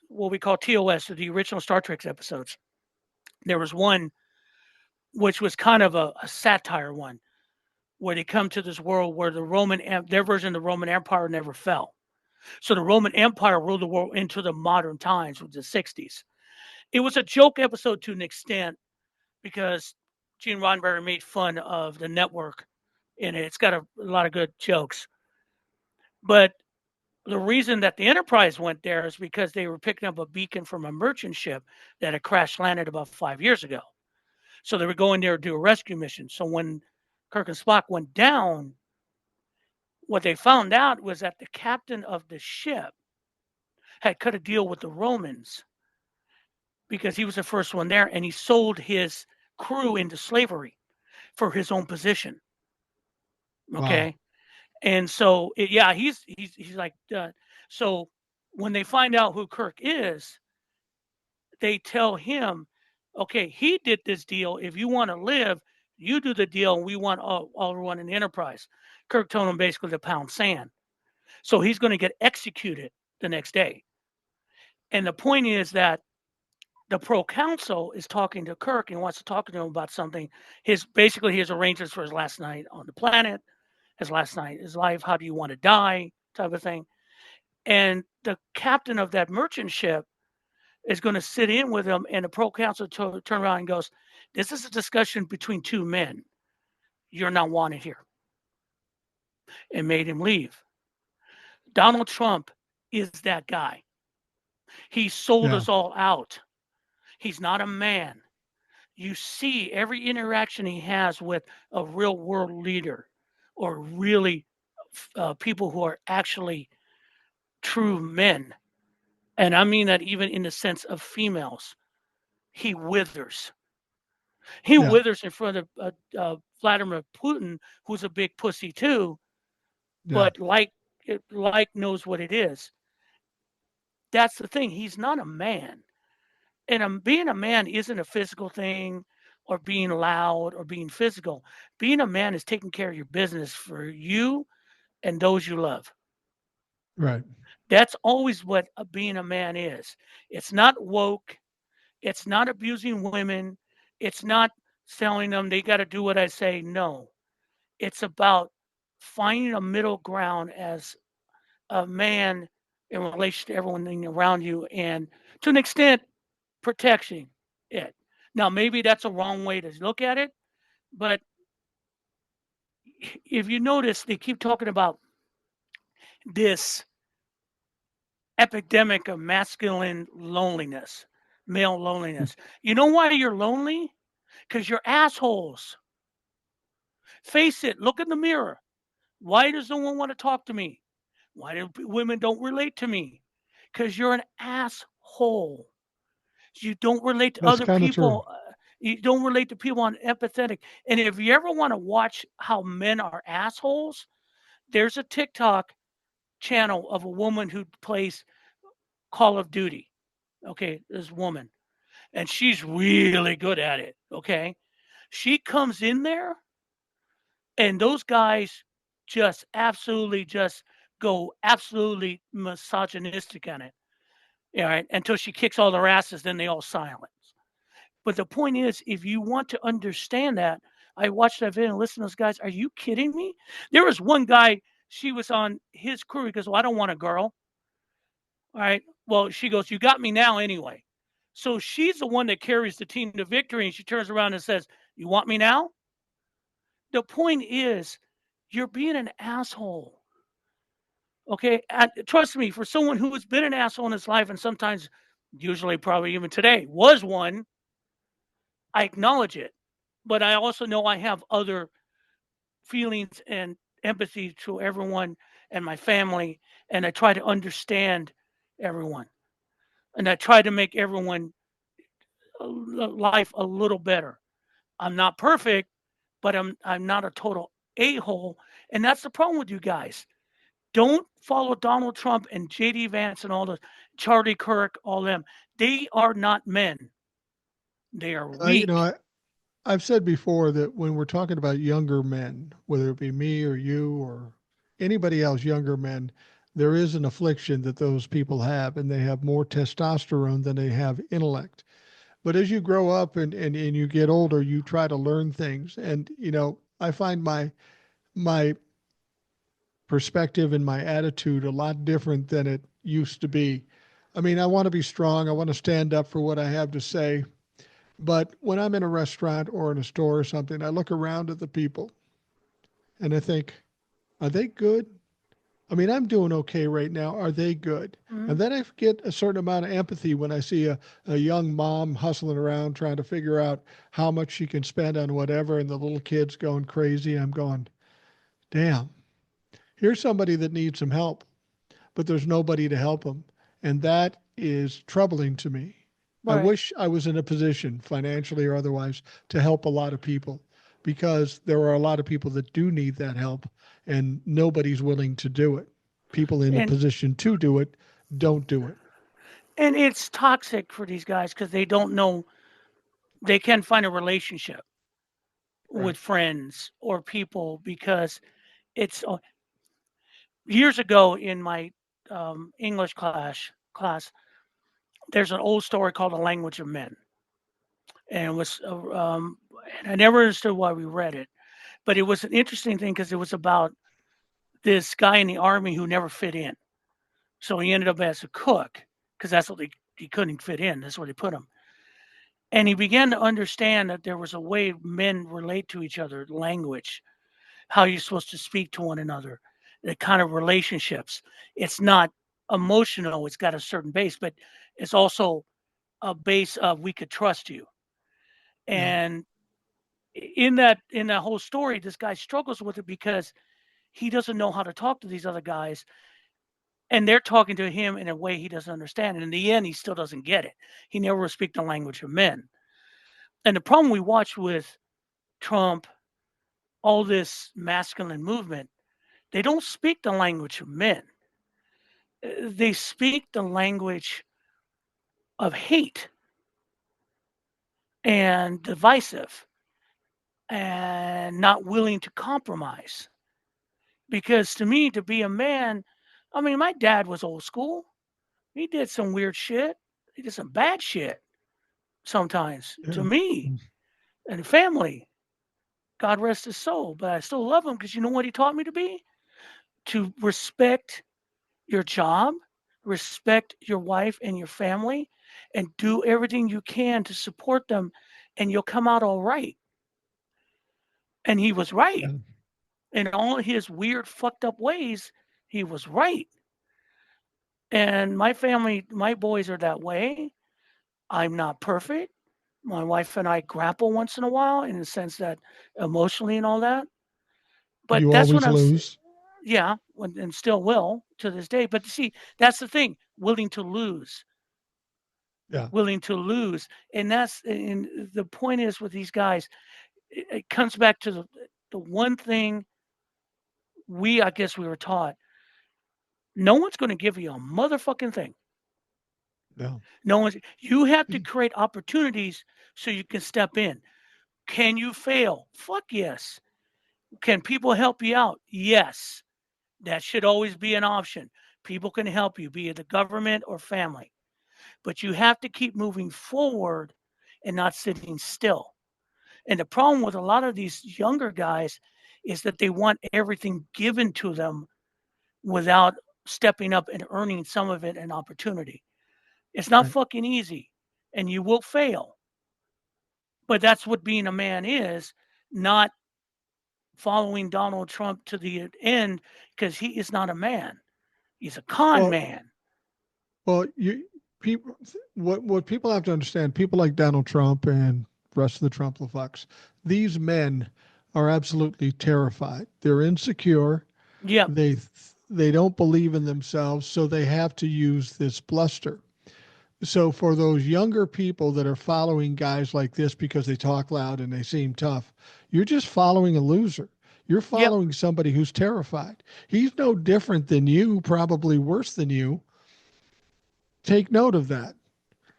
what we call TOS, or the original Star Trek episodes. There was one which was kind of a satire one, where they come to this world where their version of the Roman Empire never fell. So the Roman Empire ruled the world into the modern times, with the 60s. It was a joke episode to an extent because Gene Roddenberry made fun of the network in it. It's got a lot of good jokes. But the reason that the Enterprise went there is because they were picking up a beacon from a merchant ship that had crash landed about 5 years ago. So they were going there to do a rescue mission. So when Kirk and Spock went down, what they found out was that the captain of the ship had cut a deal with the Romans because he was the first one there, and he sold his crew into slavery for his own position. Wow. Okay, and so yeah, he's like so when they find out who Kirk is, they tell him, okay, he did this deal. If you want to live, you do the deal, and we want all everyone in the Enterprise. Kirk told him basically to pound sand. So he's going to get executed the next day. And the point is that the pro counsel is talking to Kirk and wants to talk to him about something. His arrangements for his last night on the planet, his last night, his life, how do you want to die, type of thing. And the captain of that merchant ship is going to sit in with him, and the pro counsel turn around and goes, "This is a discussion between two men. You're not wanted here," and made him leave. Donald Trump is that guy. He sold Yeah. us all out. He's not a man. You see every interaction he has with a real world leader or really people who are actually true men. And I mean that even in the sense of females. He withers. He Yeah. withers in front of Vladimir Putin, who's a big pussy too, Yeah. but knows what it is. That's the thing. He's not a man. And being a man isn't a physical thing or being loud or being physical. Being a man is taking care of your business for you and those you love. Right. That's always what being a man is. It's not woke. It's not abusing women. It's not telling them they got to do what I say. No, it's about finding a middle ground as a man in relation to everyone around you, and to an extent, protecting it. Now, maybe that's a wrong way to look at it, but if you notice, they keep talking about this epidemic of masculine loneliness, male loneliness. You know why you're lonely? Because you're assholes. Face it, look in the mirror. Why does no one want to talk to me? Why do women don't relate to me? Because you're an asshole. You don't relate to That's other kind of true. people. You don't relate to people on empathetic. And if you ever want to watch how men are assholes, there's a TikTok channel of a woman who plays Call of Duty. Okay, this woman, and she's really good at it. Okay, she comes in there, and those guys just absolutely just go absolutely misogynistic on it. All right, until she kicks all their asses, then they all silence. But the point is, if you want to understand that, I watched that video and listened to those guys. Are you kidding me? There was one guy, she was on his crew. He goes, well, I don't want a girl. All right. Well, she goes, you got me now anyway. So she's the one that carries the team to victory. And she turns around and says, you want me now? The point is, you're being an asshole. Okay. And trust me, for someone who has been an asshole in his life, and sometimes, usually, probably even today, was one, I acknowledge it. But I also know I have other feelings and empathy to everyone and my family. And I try to understand everyone. And I try to make everyone life a little better. I'm not perfect, but I'm not a total a-hole. And that's the problem with you guys. Don't follow Donald Trump and JD Vance and all the Charlie Kirk, all them. They are not men. They are You know, weak. I've said before that when we're talking about younger men, whether it be me or you or anybody else, younger men, there is an affliction that those people have, and they have more testosterone than they have intellect. But as you grow up and you get older, you try to learn things. And, you know, I find my perspective and my attitude a lot different than it used to be. I mean, I want to be strong. I want to stand up for what I have to say. But when I'm in a restaurant or in a store or something, I look around at the people and I think, are they good? I mean, I'm doing okay right now. Are they good? Mhm. And then I get a certain amount of empathy when I see a young mom hustling around trying to figure out how much she can spend on whatever, and the little kid's going crazy. I'm going, damn, here's somebody that needs some help, but there's nobody to help them. And that is troubling to me. I Right. wish I was in a position, financially or otherwise, to help a lot of people because there are a lot of people that do need that help and nobody's willing to do it. People in a And position to do it don't do it. and it's toxic for these guys because they don't know they can find a relationship with Right. friends or people because it's years ago in my English class. There's an old story called "The Language of Men," and it was and I never understood why we read it, but it was an interesting thing because it was about this guy in the army who never fit in, so he ended up as a cook because that's what he couldn't fit in. That's where they put him, and he began to understand that there was a way men relate to each other, language, how you're supposed to speak to one another, the kind of relationships. It's not emotional, it's got a certain base, but it's also a base of we could trust you. Yeah. And in that whole story, this guy struggles with it because he doesn't know how to talk to these other guys. And they're talking to him in a way he doesn't understand. And in the end, he still doesn't get it. He never will speak the language of men. And the problem we watch with Trump, all this masculine movement, they don't speak the language of men. They speak the language of hate and divisive and not willing to compromise. Because to me, to be a man, I mean, my dad was old school. He did some weird shit. He did some bad shit sometimes to Yeah. me and the family. God rest his soul. But I still love him because you know what he taught me to be? To respect your job, respect your wife and your family, and do everything you can to support them, and you'll come out all right. And he was right. Yeah. In all his weird, fucked up ways, he was right. And my family, my boys are that way. I'm not perfect. My wife and I grapple once in a while in the sense that emotionally and all that. But You that's what always I'm, lose. yeah, and still will to this day. But see, that's the thing, willing to lose, Yeah. willing to lose. And that's, and the point is with these guys, it comes back to the one thing I guess we were taught, no one's going to give you a motherfucking thing. No. No one's. You have to create opportunities so you can step in. Can you fail? Fuck yes. Can people help you out? Yes. That should always be an option. People can help you, be it the government or family. But you have to keep moving forward and not sitting still. And the problem with a lot of these younger guys is that they want everything given to them without stepping up and earning some of it an opportunity. It's not Right. fucking easy and you will fail. But that's what being a man is, not following Donald Trump to the end because he is not a man. He's a con Well, man. well, you people, what people have to understand, people like Donald Trump and the rest of the Trump fucks, these men are absolutely terrified. They're insecure. Yep. They they don't believe in themselves, so they have to use this bluster. So for those younger people that are following guys like this because they talk loud and they seem tough, you're just following a loser. You're Yep. following somebody who's terrified. He's no different than you, probably worse than you. Take note of that.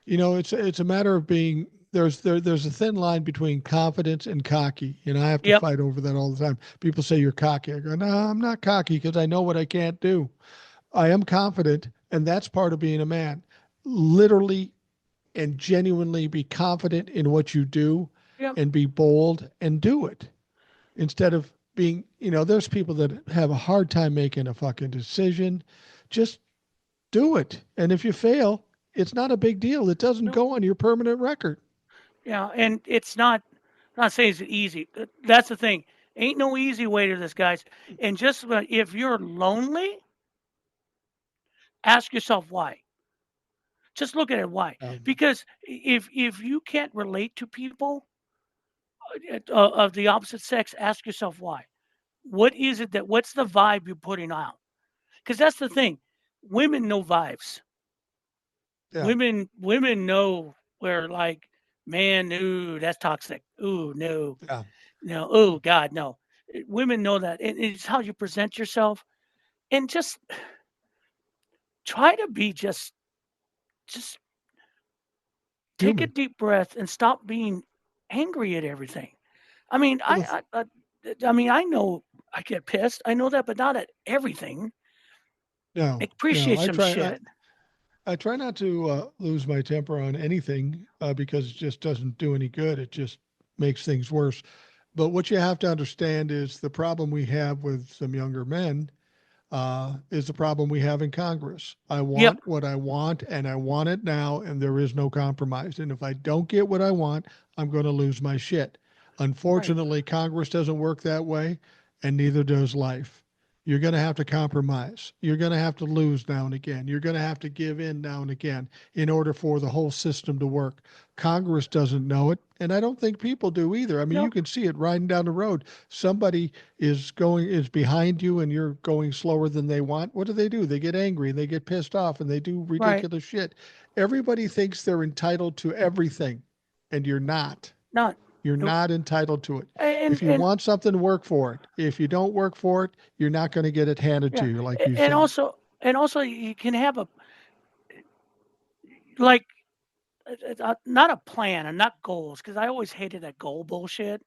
It's a matter of being there's a thin line between confidence and cocky, and I have to Yep. fight over that all the time. People say you're cocky. I go, no, I'm not cocky because I know what I can't do. I am confident, and that's part of being a man. Literally and genuinely be confident in what you do Yep. and be bold and do it instead of being, there's people that have a hard time making a fucking decision. Just do it. And if you fail, it's not a big deal. It doesn't Yep. go on your permanent record. Yeah. And it's not, I'm not saying it's easy. That's the thing. Ain't no easy way to this, guys. And just if you're lonely, ask yourself why. Just look at it why. Because if you can't relate to people of the opposite sex, ask yourself why. What is it that what's the vibe you're putting out? Because that's the thing. Women know vibes. Yeah. Women know where like, man, ooh, that's toxic. Ooh, no, Yeah. no, oh God, no. Women know that. And it's how you present yourself. And just try to be just take a Human. deep breath and stop being angry at everything. I mean, Well, the, I mean, I know I get pissed. I know that, but not at everything. no, no, Appreciate some shit. I try not to lose my temper on anything because it just doesn't do any good. It just makes things worse. But what you have to understand is the problem we have with some younger men is the problem we have in Congress. I Yep. want what I want, and I want it now, and there is no compromise. And if I don't get what I want, I'm going to lose my shit. Right. Unfortunately, Congress doesn't work that way, and neither does life. You're going to have to compromise. You're going to have to lose now and again. You're going to have to give in now and again in order for the whole system to work. Congress doesn't know it, and I don't think people do either. I mean, you No. can see it riding down the road. Somebody is behind you and you're going slower than they want. What do? They get angry, they get pissed off, and they do Right. ridiculous shit. Everybody thinks they're entitled to everything, and you're not. Not. You're Nope. not entitled to it. And If you want something, work for it. If you don't work for it, you're not going to get it handed to yeah, you, like you and said. also you can have a like not a plan and not goals because I always hated that goal bullshit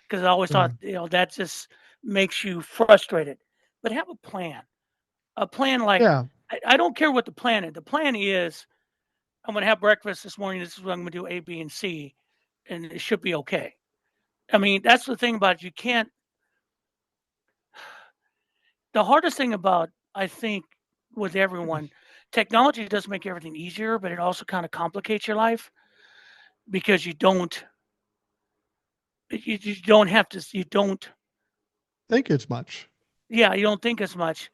because I always Yeah. thought that just makes you frustrated. But have a plan. A plan like Yeah. I don't care what the plan is. The plan is I'm going to have breakfast this morning. This is what I'm going to do A, B, and C, and it should be okay. I mean, that's the thing about it. You can't. The hardest thing about I think with everyone, technology does make everything easier, but it also kind of complicates your life because you don't have to you don't Think it's much. yeah you don't think as much.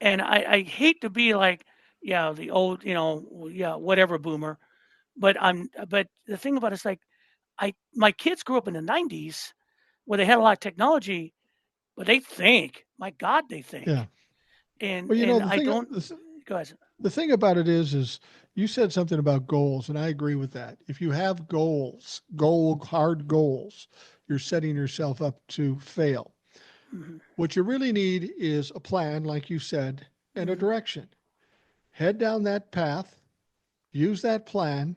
And I hate to be like yeah the old yeah whatever boomer, but the thing about it's like my kids grew up in the 90s where they had a lot of technology, but they think, my God, they Yeah. think. And Well, and the I thing don't go ahead. the thing about it is you said something about goals, and I agree with that. If you have hard goals, you're setting yourself up to fail. Mhm. What you really need is a plan, like you said, and a Mhm. direction. Head down that path, use that plan,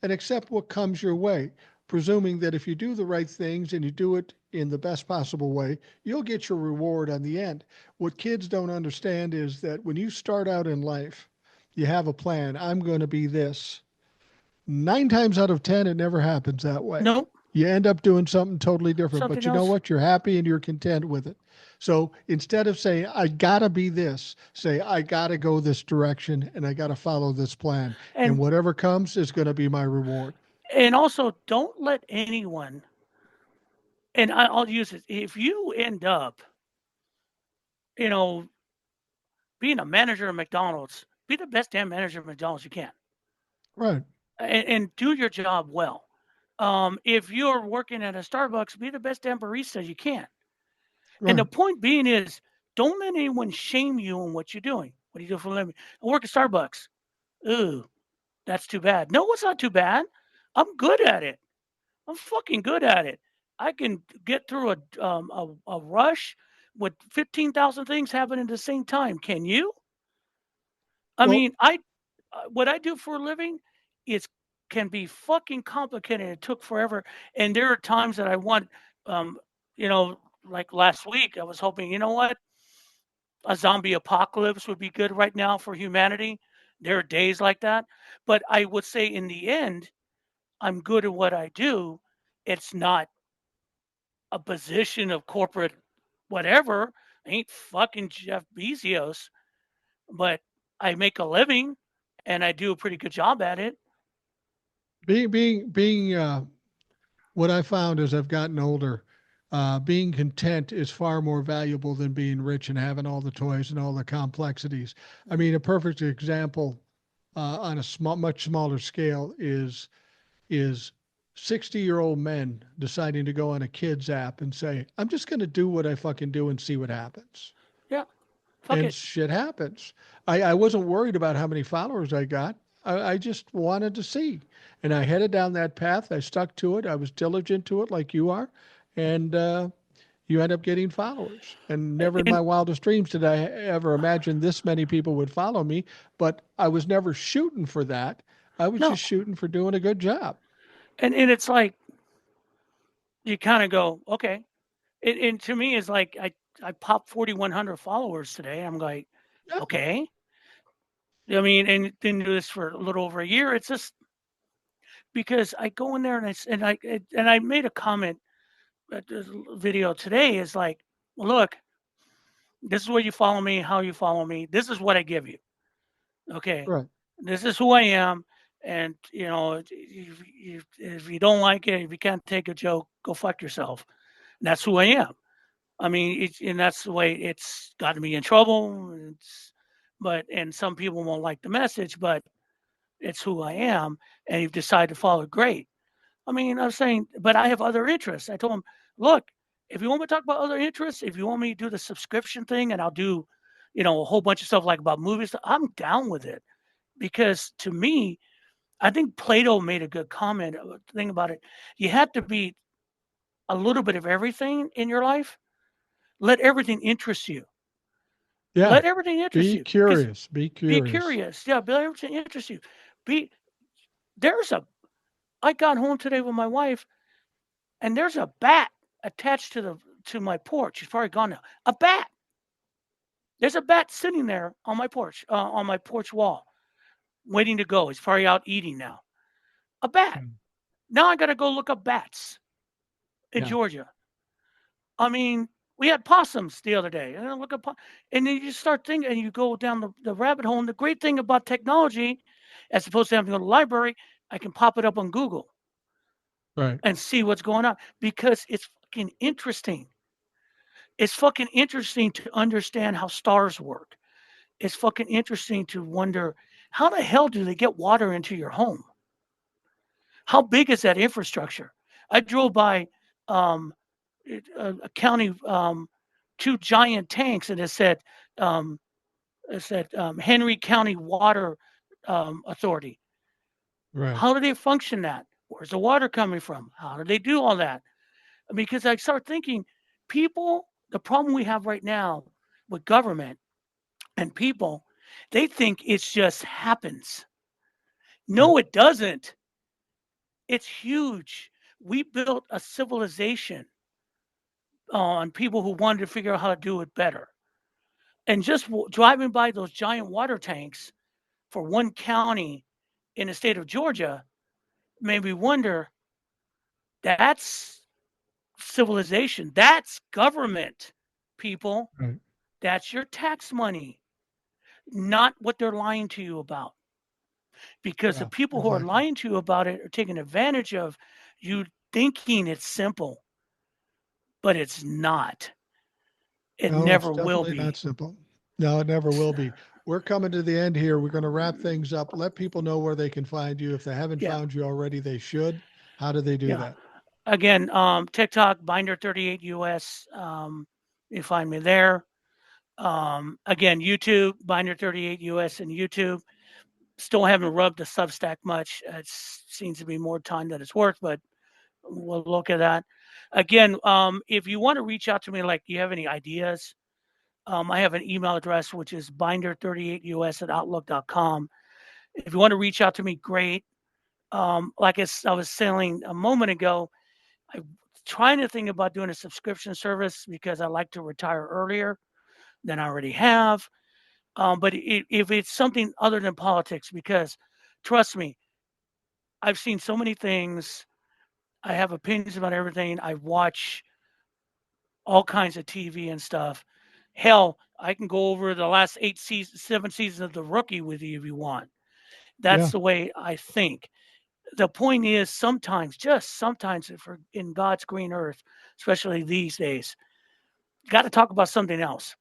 and accept what comes your way, presuming that if you do the right things and you do it in the best possible way, you'll get your reward on the end. What kids don't understand is that when you start out in life, you have a plan. I'm going to be this. 9 times out of 10, it never happens that way. Nope. You end up doing something totally different, but Something you know else. what? You're happy and you're content with it. So instead of saying, I gotta be this, say, I gotta go this direction and I gotta follow this plan. And And whatever comes is going to be my reward. and also don't let anyone. And I'll use it. If you end up, you know, being a manager at McDonald's, be the best damn manager at McDonald's you can, Right, and do your job well. If you're working at a Starbucks, be the best damn barista you can. And the right. point being is, don't let anyone shame you on what you're doing. What do you do for a living? I work at Starbucks. Ooh, that's too bad. No, it's not too bad. I'm good at it. I'm fucking good at it. I can get through a rush with 15,000 things happening at the same time. Can you? I Well, mean, I what I do for a living is can be fucking complicated. It took forever, and there are times that I want, um, you know, like last week, I was hoping, you know what, a zombie apocalypse would be good right now for humanity. There are days like that, but I would say in the end, I'm good at what I do. It's not a position of corporate whatever. I ain't fucking Jeff Bezos, but I make a living and I do a pretty good job at it. being what I found as I've gotten older, being content is far more valuable than being rich and having all the toys and all the complexities. I Mhm. mean, a perfect example on a much smaller scale is 60-year-old men deciding to go on a kids app and say, I'm just going to do what I fucking do and see what happens. Yeah, fuck And it. shit happens. I wasn't worried about how many followers I got. I just wanted to see. And I headed down that path. I stuck to it. I was diligent to it like you are. And you end up getting followers. And never in my And wildest dreams did I ever imagine this many people would follow me. But I was never shooting for that. I was no, just shooting for doing a good job. and it's like you kind of go, okay. And to me, it's like I popped 4,100 followers today. I'm like, Yeah, okay. I mean, and didn't do this for a little over a year. It's just because I go in there and I made a comment at this video today. Is like, look, this is where you follow me, how you follow me. This is what I give you. Okay, right. this is who I am. And if you don't like it, if you can't take a joke, go fuck yourself. And that's who I am. I mean, and that's the way it's gotten me in trouble. And some people won't like the message, but it's who I am. And you've decided to follow it, great. I mean, I was saying, but I have other interests. I told him, look, if you want me to talk about other interests, if you want me to do the subscription thing and I'll do, a whole bunch of stuff like about movies, I'm down with it. Because to me, I think Plato made a good comment thing about it. You have to be a little bit of everything in your life. Let everything interest you. Yeah. Let everything interest Be you. Because curious. Be be curious. curious. Yeah, let everything interest you. Be there's a I got home today with my wife and there's a bat attached to my porch. She's probably gone now. A bat. There's a bat sitting there on my porch wall, waiting to go. He's probably out eating now. A bat. Mm. Now I got to go look up bats in Yeah. Georgia. I mean, we had possums the other day. And I look up, and then you start thinking, and you go down the rabbit hole. And the great thing about technology, as opposed to having to go to the library, I can pop it up on Google Right. and see what's going on because it's fucking interesting. It's fucking interesting to understand how stars work. It's fucking interesting to wonder how the hell do they get water into your home? How big is that infrastructure? I drove by um, a county, two giant tanks, and um, it said Henry County Water Authority. Right. How do they function that? Where's the water coming from? How do they do all that? Because I start thinking, people. the problem we have right now with government and people, they think it just happens. Right. No, it doesn't. It's huge. We built a civilization on people who wanted to figure out how to do it better. And just driving by those giant water tanks for one county in the state of Georgia made me wonder, that's civilization. That's government, people. Right. That's your tax money, not what they're lying to you about. Because the Yeah. people who are Exactly. lying to you about it are taking advantage of you thinking it's simple, but it's not. It No, it's never will definitely not be. simple. No, it never will be. We're coming to the end here. We're going to wrap things up. Let people know where they can find you. If they haven't Yeah. found you already, they should. How do they do Yeah. that? Again, TikTok, Binder38 US. You find me there. Again, YouTube, Binder38 US and YouTube. Still haven't rubbed the Substack much. It seems to be more time than it's worth, but we'll look at that. Again, if you want to reach out to me, like you have any ideas, I have an email address, which is binder38us at outlook.com. If you want to reach out to me, great. Like I was saying a moment ago, I'm trying to think about doing a subscription service because I like to retire earlier than I already have. But if it's something other than politics, because trust me, I've seen so many things. I have opinions about everything. I watch all kinds of TV and stuff. Hell, I can go over the last 7 seasons of The Rookie with you if you want. That's Yeah. the way I think. The point is, sometimes, just sometimes, if we're in God's green earth, especially these days, you got to talk about something else.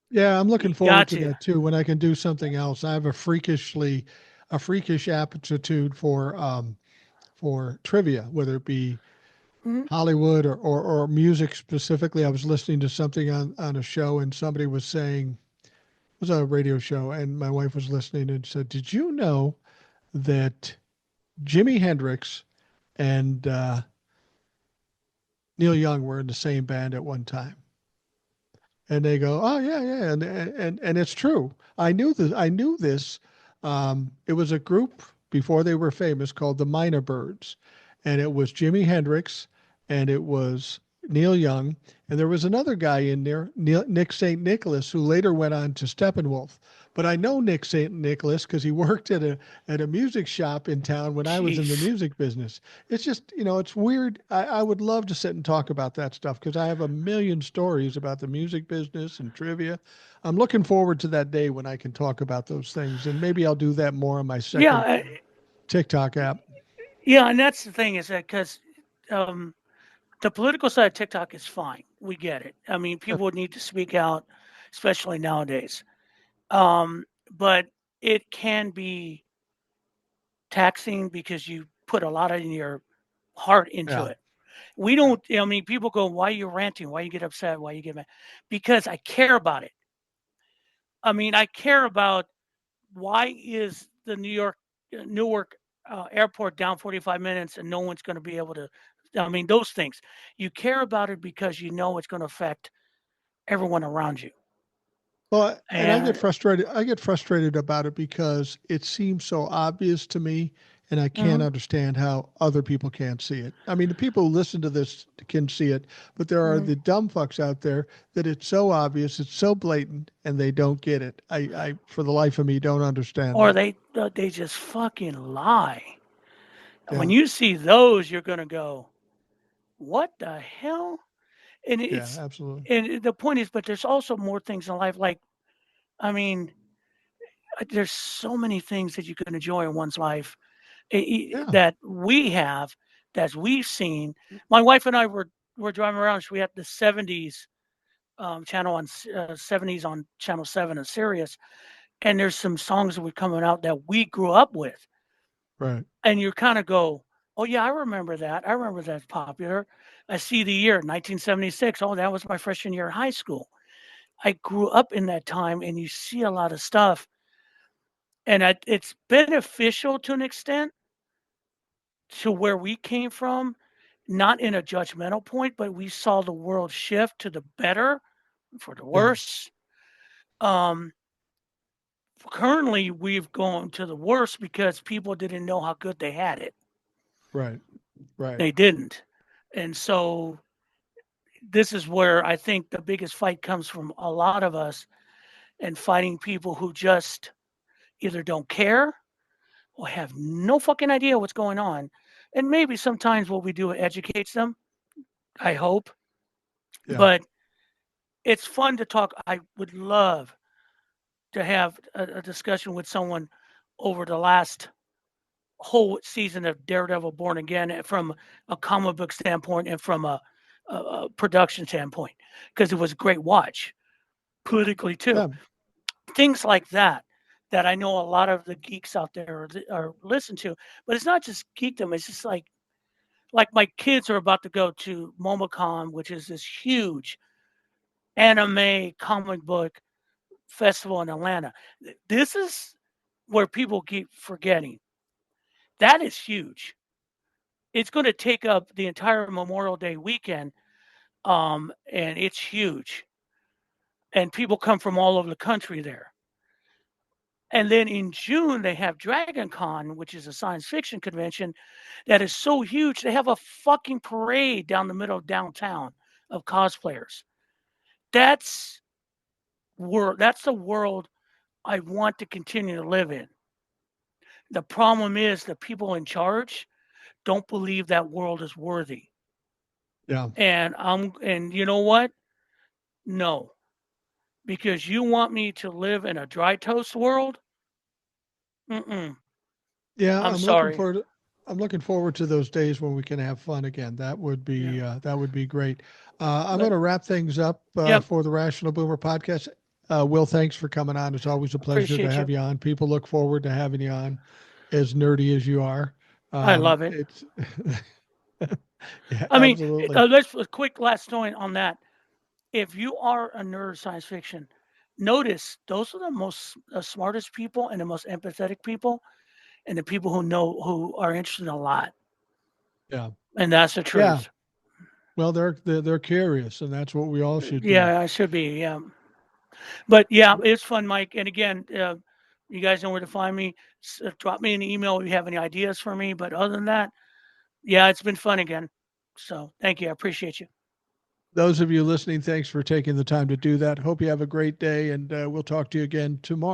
Yeah, I'm You looking forward got to to. that too when I can do something else. I have a freakish aptitude for trivia, whether it be Mhm. Hollywood or music specifically. I was listening to something on a show and somebody was saying, it was a radio show, and my wife was listening and said, "Did you know that Jimi Hendrix and Neil Young were in the same band at one time?" And they go, "Oh yeah, yeah," and it's true. I knew this. I knew this. It was a group before they were famous called the Minor Birds, and it was Jimi Hendrix, and it was Neil Young, and there was another guy in there, Nick St. Nicholas, who later went on to Steppenwolf. But I know Nick St. Nicholas because he worked at a music shop in town when I was in the Jeez. music business. It's just, it's weird. I would love to sit and talk about that stuff because I have a million stories about the music business and trivia. I'm looking forward to that day when I can talk about those things. And maybe I'll do that more on my Yeah. second TikTok app. Yeah. And that's the thing is that because um, the political side of TikTok is fine. We get it. I mean, Yeah. people would need to speak out, especially nowadays. But it can be taxing because you put a lot of your heart into Yeah. it. We don't, I mean, people go, why are you ranting? Why you get upset? Why you get mad? Because I care about it. I mean, I care about why is the Newark airport down 45 minutes and no one's going to be able to, I mean, those things. You care about it because you know it's going to affect everyone around you. Well, and I get And frustrated. I get frustrated about it because it seems so obvious to me, and I can't mhm, understand how other people can't see it. I mean, the people who listen to this can see it, but there are mhm. the dumb fucks out there that it's so obvious, it's so blatant, and they don't get it. For the life of me, don't understand Or that. they just fucking lie. And when Yeah, you see those, you're going to go, what the hell? And yeah, it's, absolutely. and the point is, but there's also more things in life. Like, I mean, there's so many things that you can enjoy in one's life Yeah, that we have, that we've seen. My wife and I were driving around. So we had the '70s channel on '70s on Channel 7 of Sirius, and there's some songs that were coming out that we grew up with, right. and you kind of go, "Oh yeah, I remember that. I remember that's popular." I see the year 1976. Oh, that was my freshman year of high school. I grew up in that time, and you see a lot of stuff, and it's beneficial to an extent to where we came from, not in a judgmental point, but we saw the world shift to the better, for the Yeah. worse. Um, Currently, we've gone to the worse because people didn't know how good they had it. Right. Right. They didn't. And so this is where I think the biggest fight comes from a lot of us and fighting people who just either don't care or have no fucking idea what's going on. And maybe sometimes what we do educates them, I hope. Yeah. But it's fun to talk. I would love to have a discussion with someone over the last whole season of Daredevil Born Again from a comic book standpoint and from a production standpoint, because it was a great watch politically too. Yeah. Things like that that I know a lot of the geeks out there are listen to, but it's not just geekdom. It's just like my kids are about to go to MomoCon, which is this huge anime comic book festival in Atlanta. This is where people keep forgetting. That is huge. It's going to take up the entire Memorial Day weekend, and it's huge. And people come from all over the country there. And then in June, they have Dragon Con, which is a science fiction convention that is so huge. They have a fucking parade down the middle of downtown of cosplayers. That's that's the world I want to continue to live in. The problem is the people in charge don't believe that world is worthy. Yeah. And you know what? No, because you want me to live in a dry toast world? Mm-mm. Yeah. I'm sorry. I'm looking forward to those days when we can have fun again. Yeah. That would be great. I'm But going to wrap things up yep, for the Rational Boomer podcast. Will, thanks for coming on. It's always a pleasure to appreciate have you. you on. People look forward to having you on, as nerdy as you are. I love it. It's yeah, I mean, absolutely. let's a quick last point on that. If you are a nerd of science fiction, notice those are the most smartest people and the most empathetic people and the people who are interested in a lot. Yeah. And that's the Yeah. truth. Well, they're curious, and that's what we all should be. Yeah, I should be. Yeah. But yeah, it's fun, Mike. And again, you guys know where to find me. Drop me an email if you have any ideas for me. But other than that, yeah, it's been fun again. So thank you. I appreciate you. Those of you listening, thanks for taking the time to do that. Hope you have a great day, and we'll talk to you again tomorrow.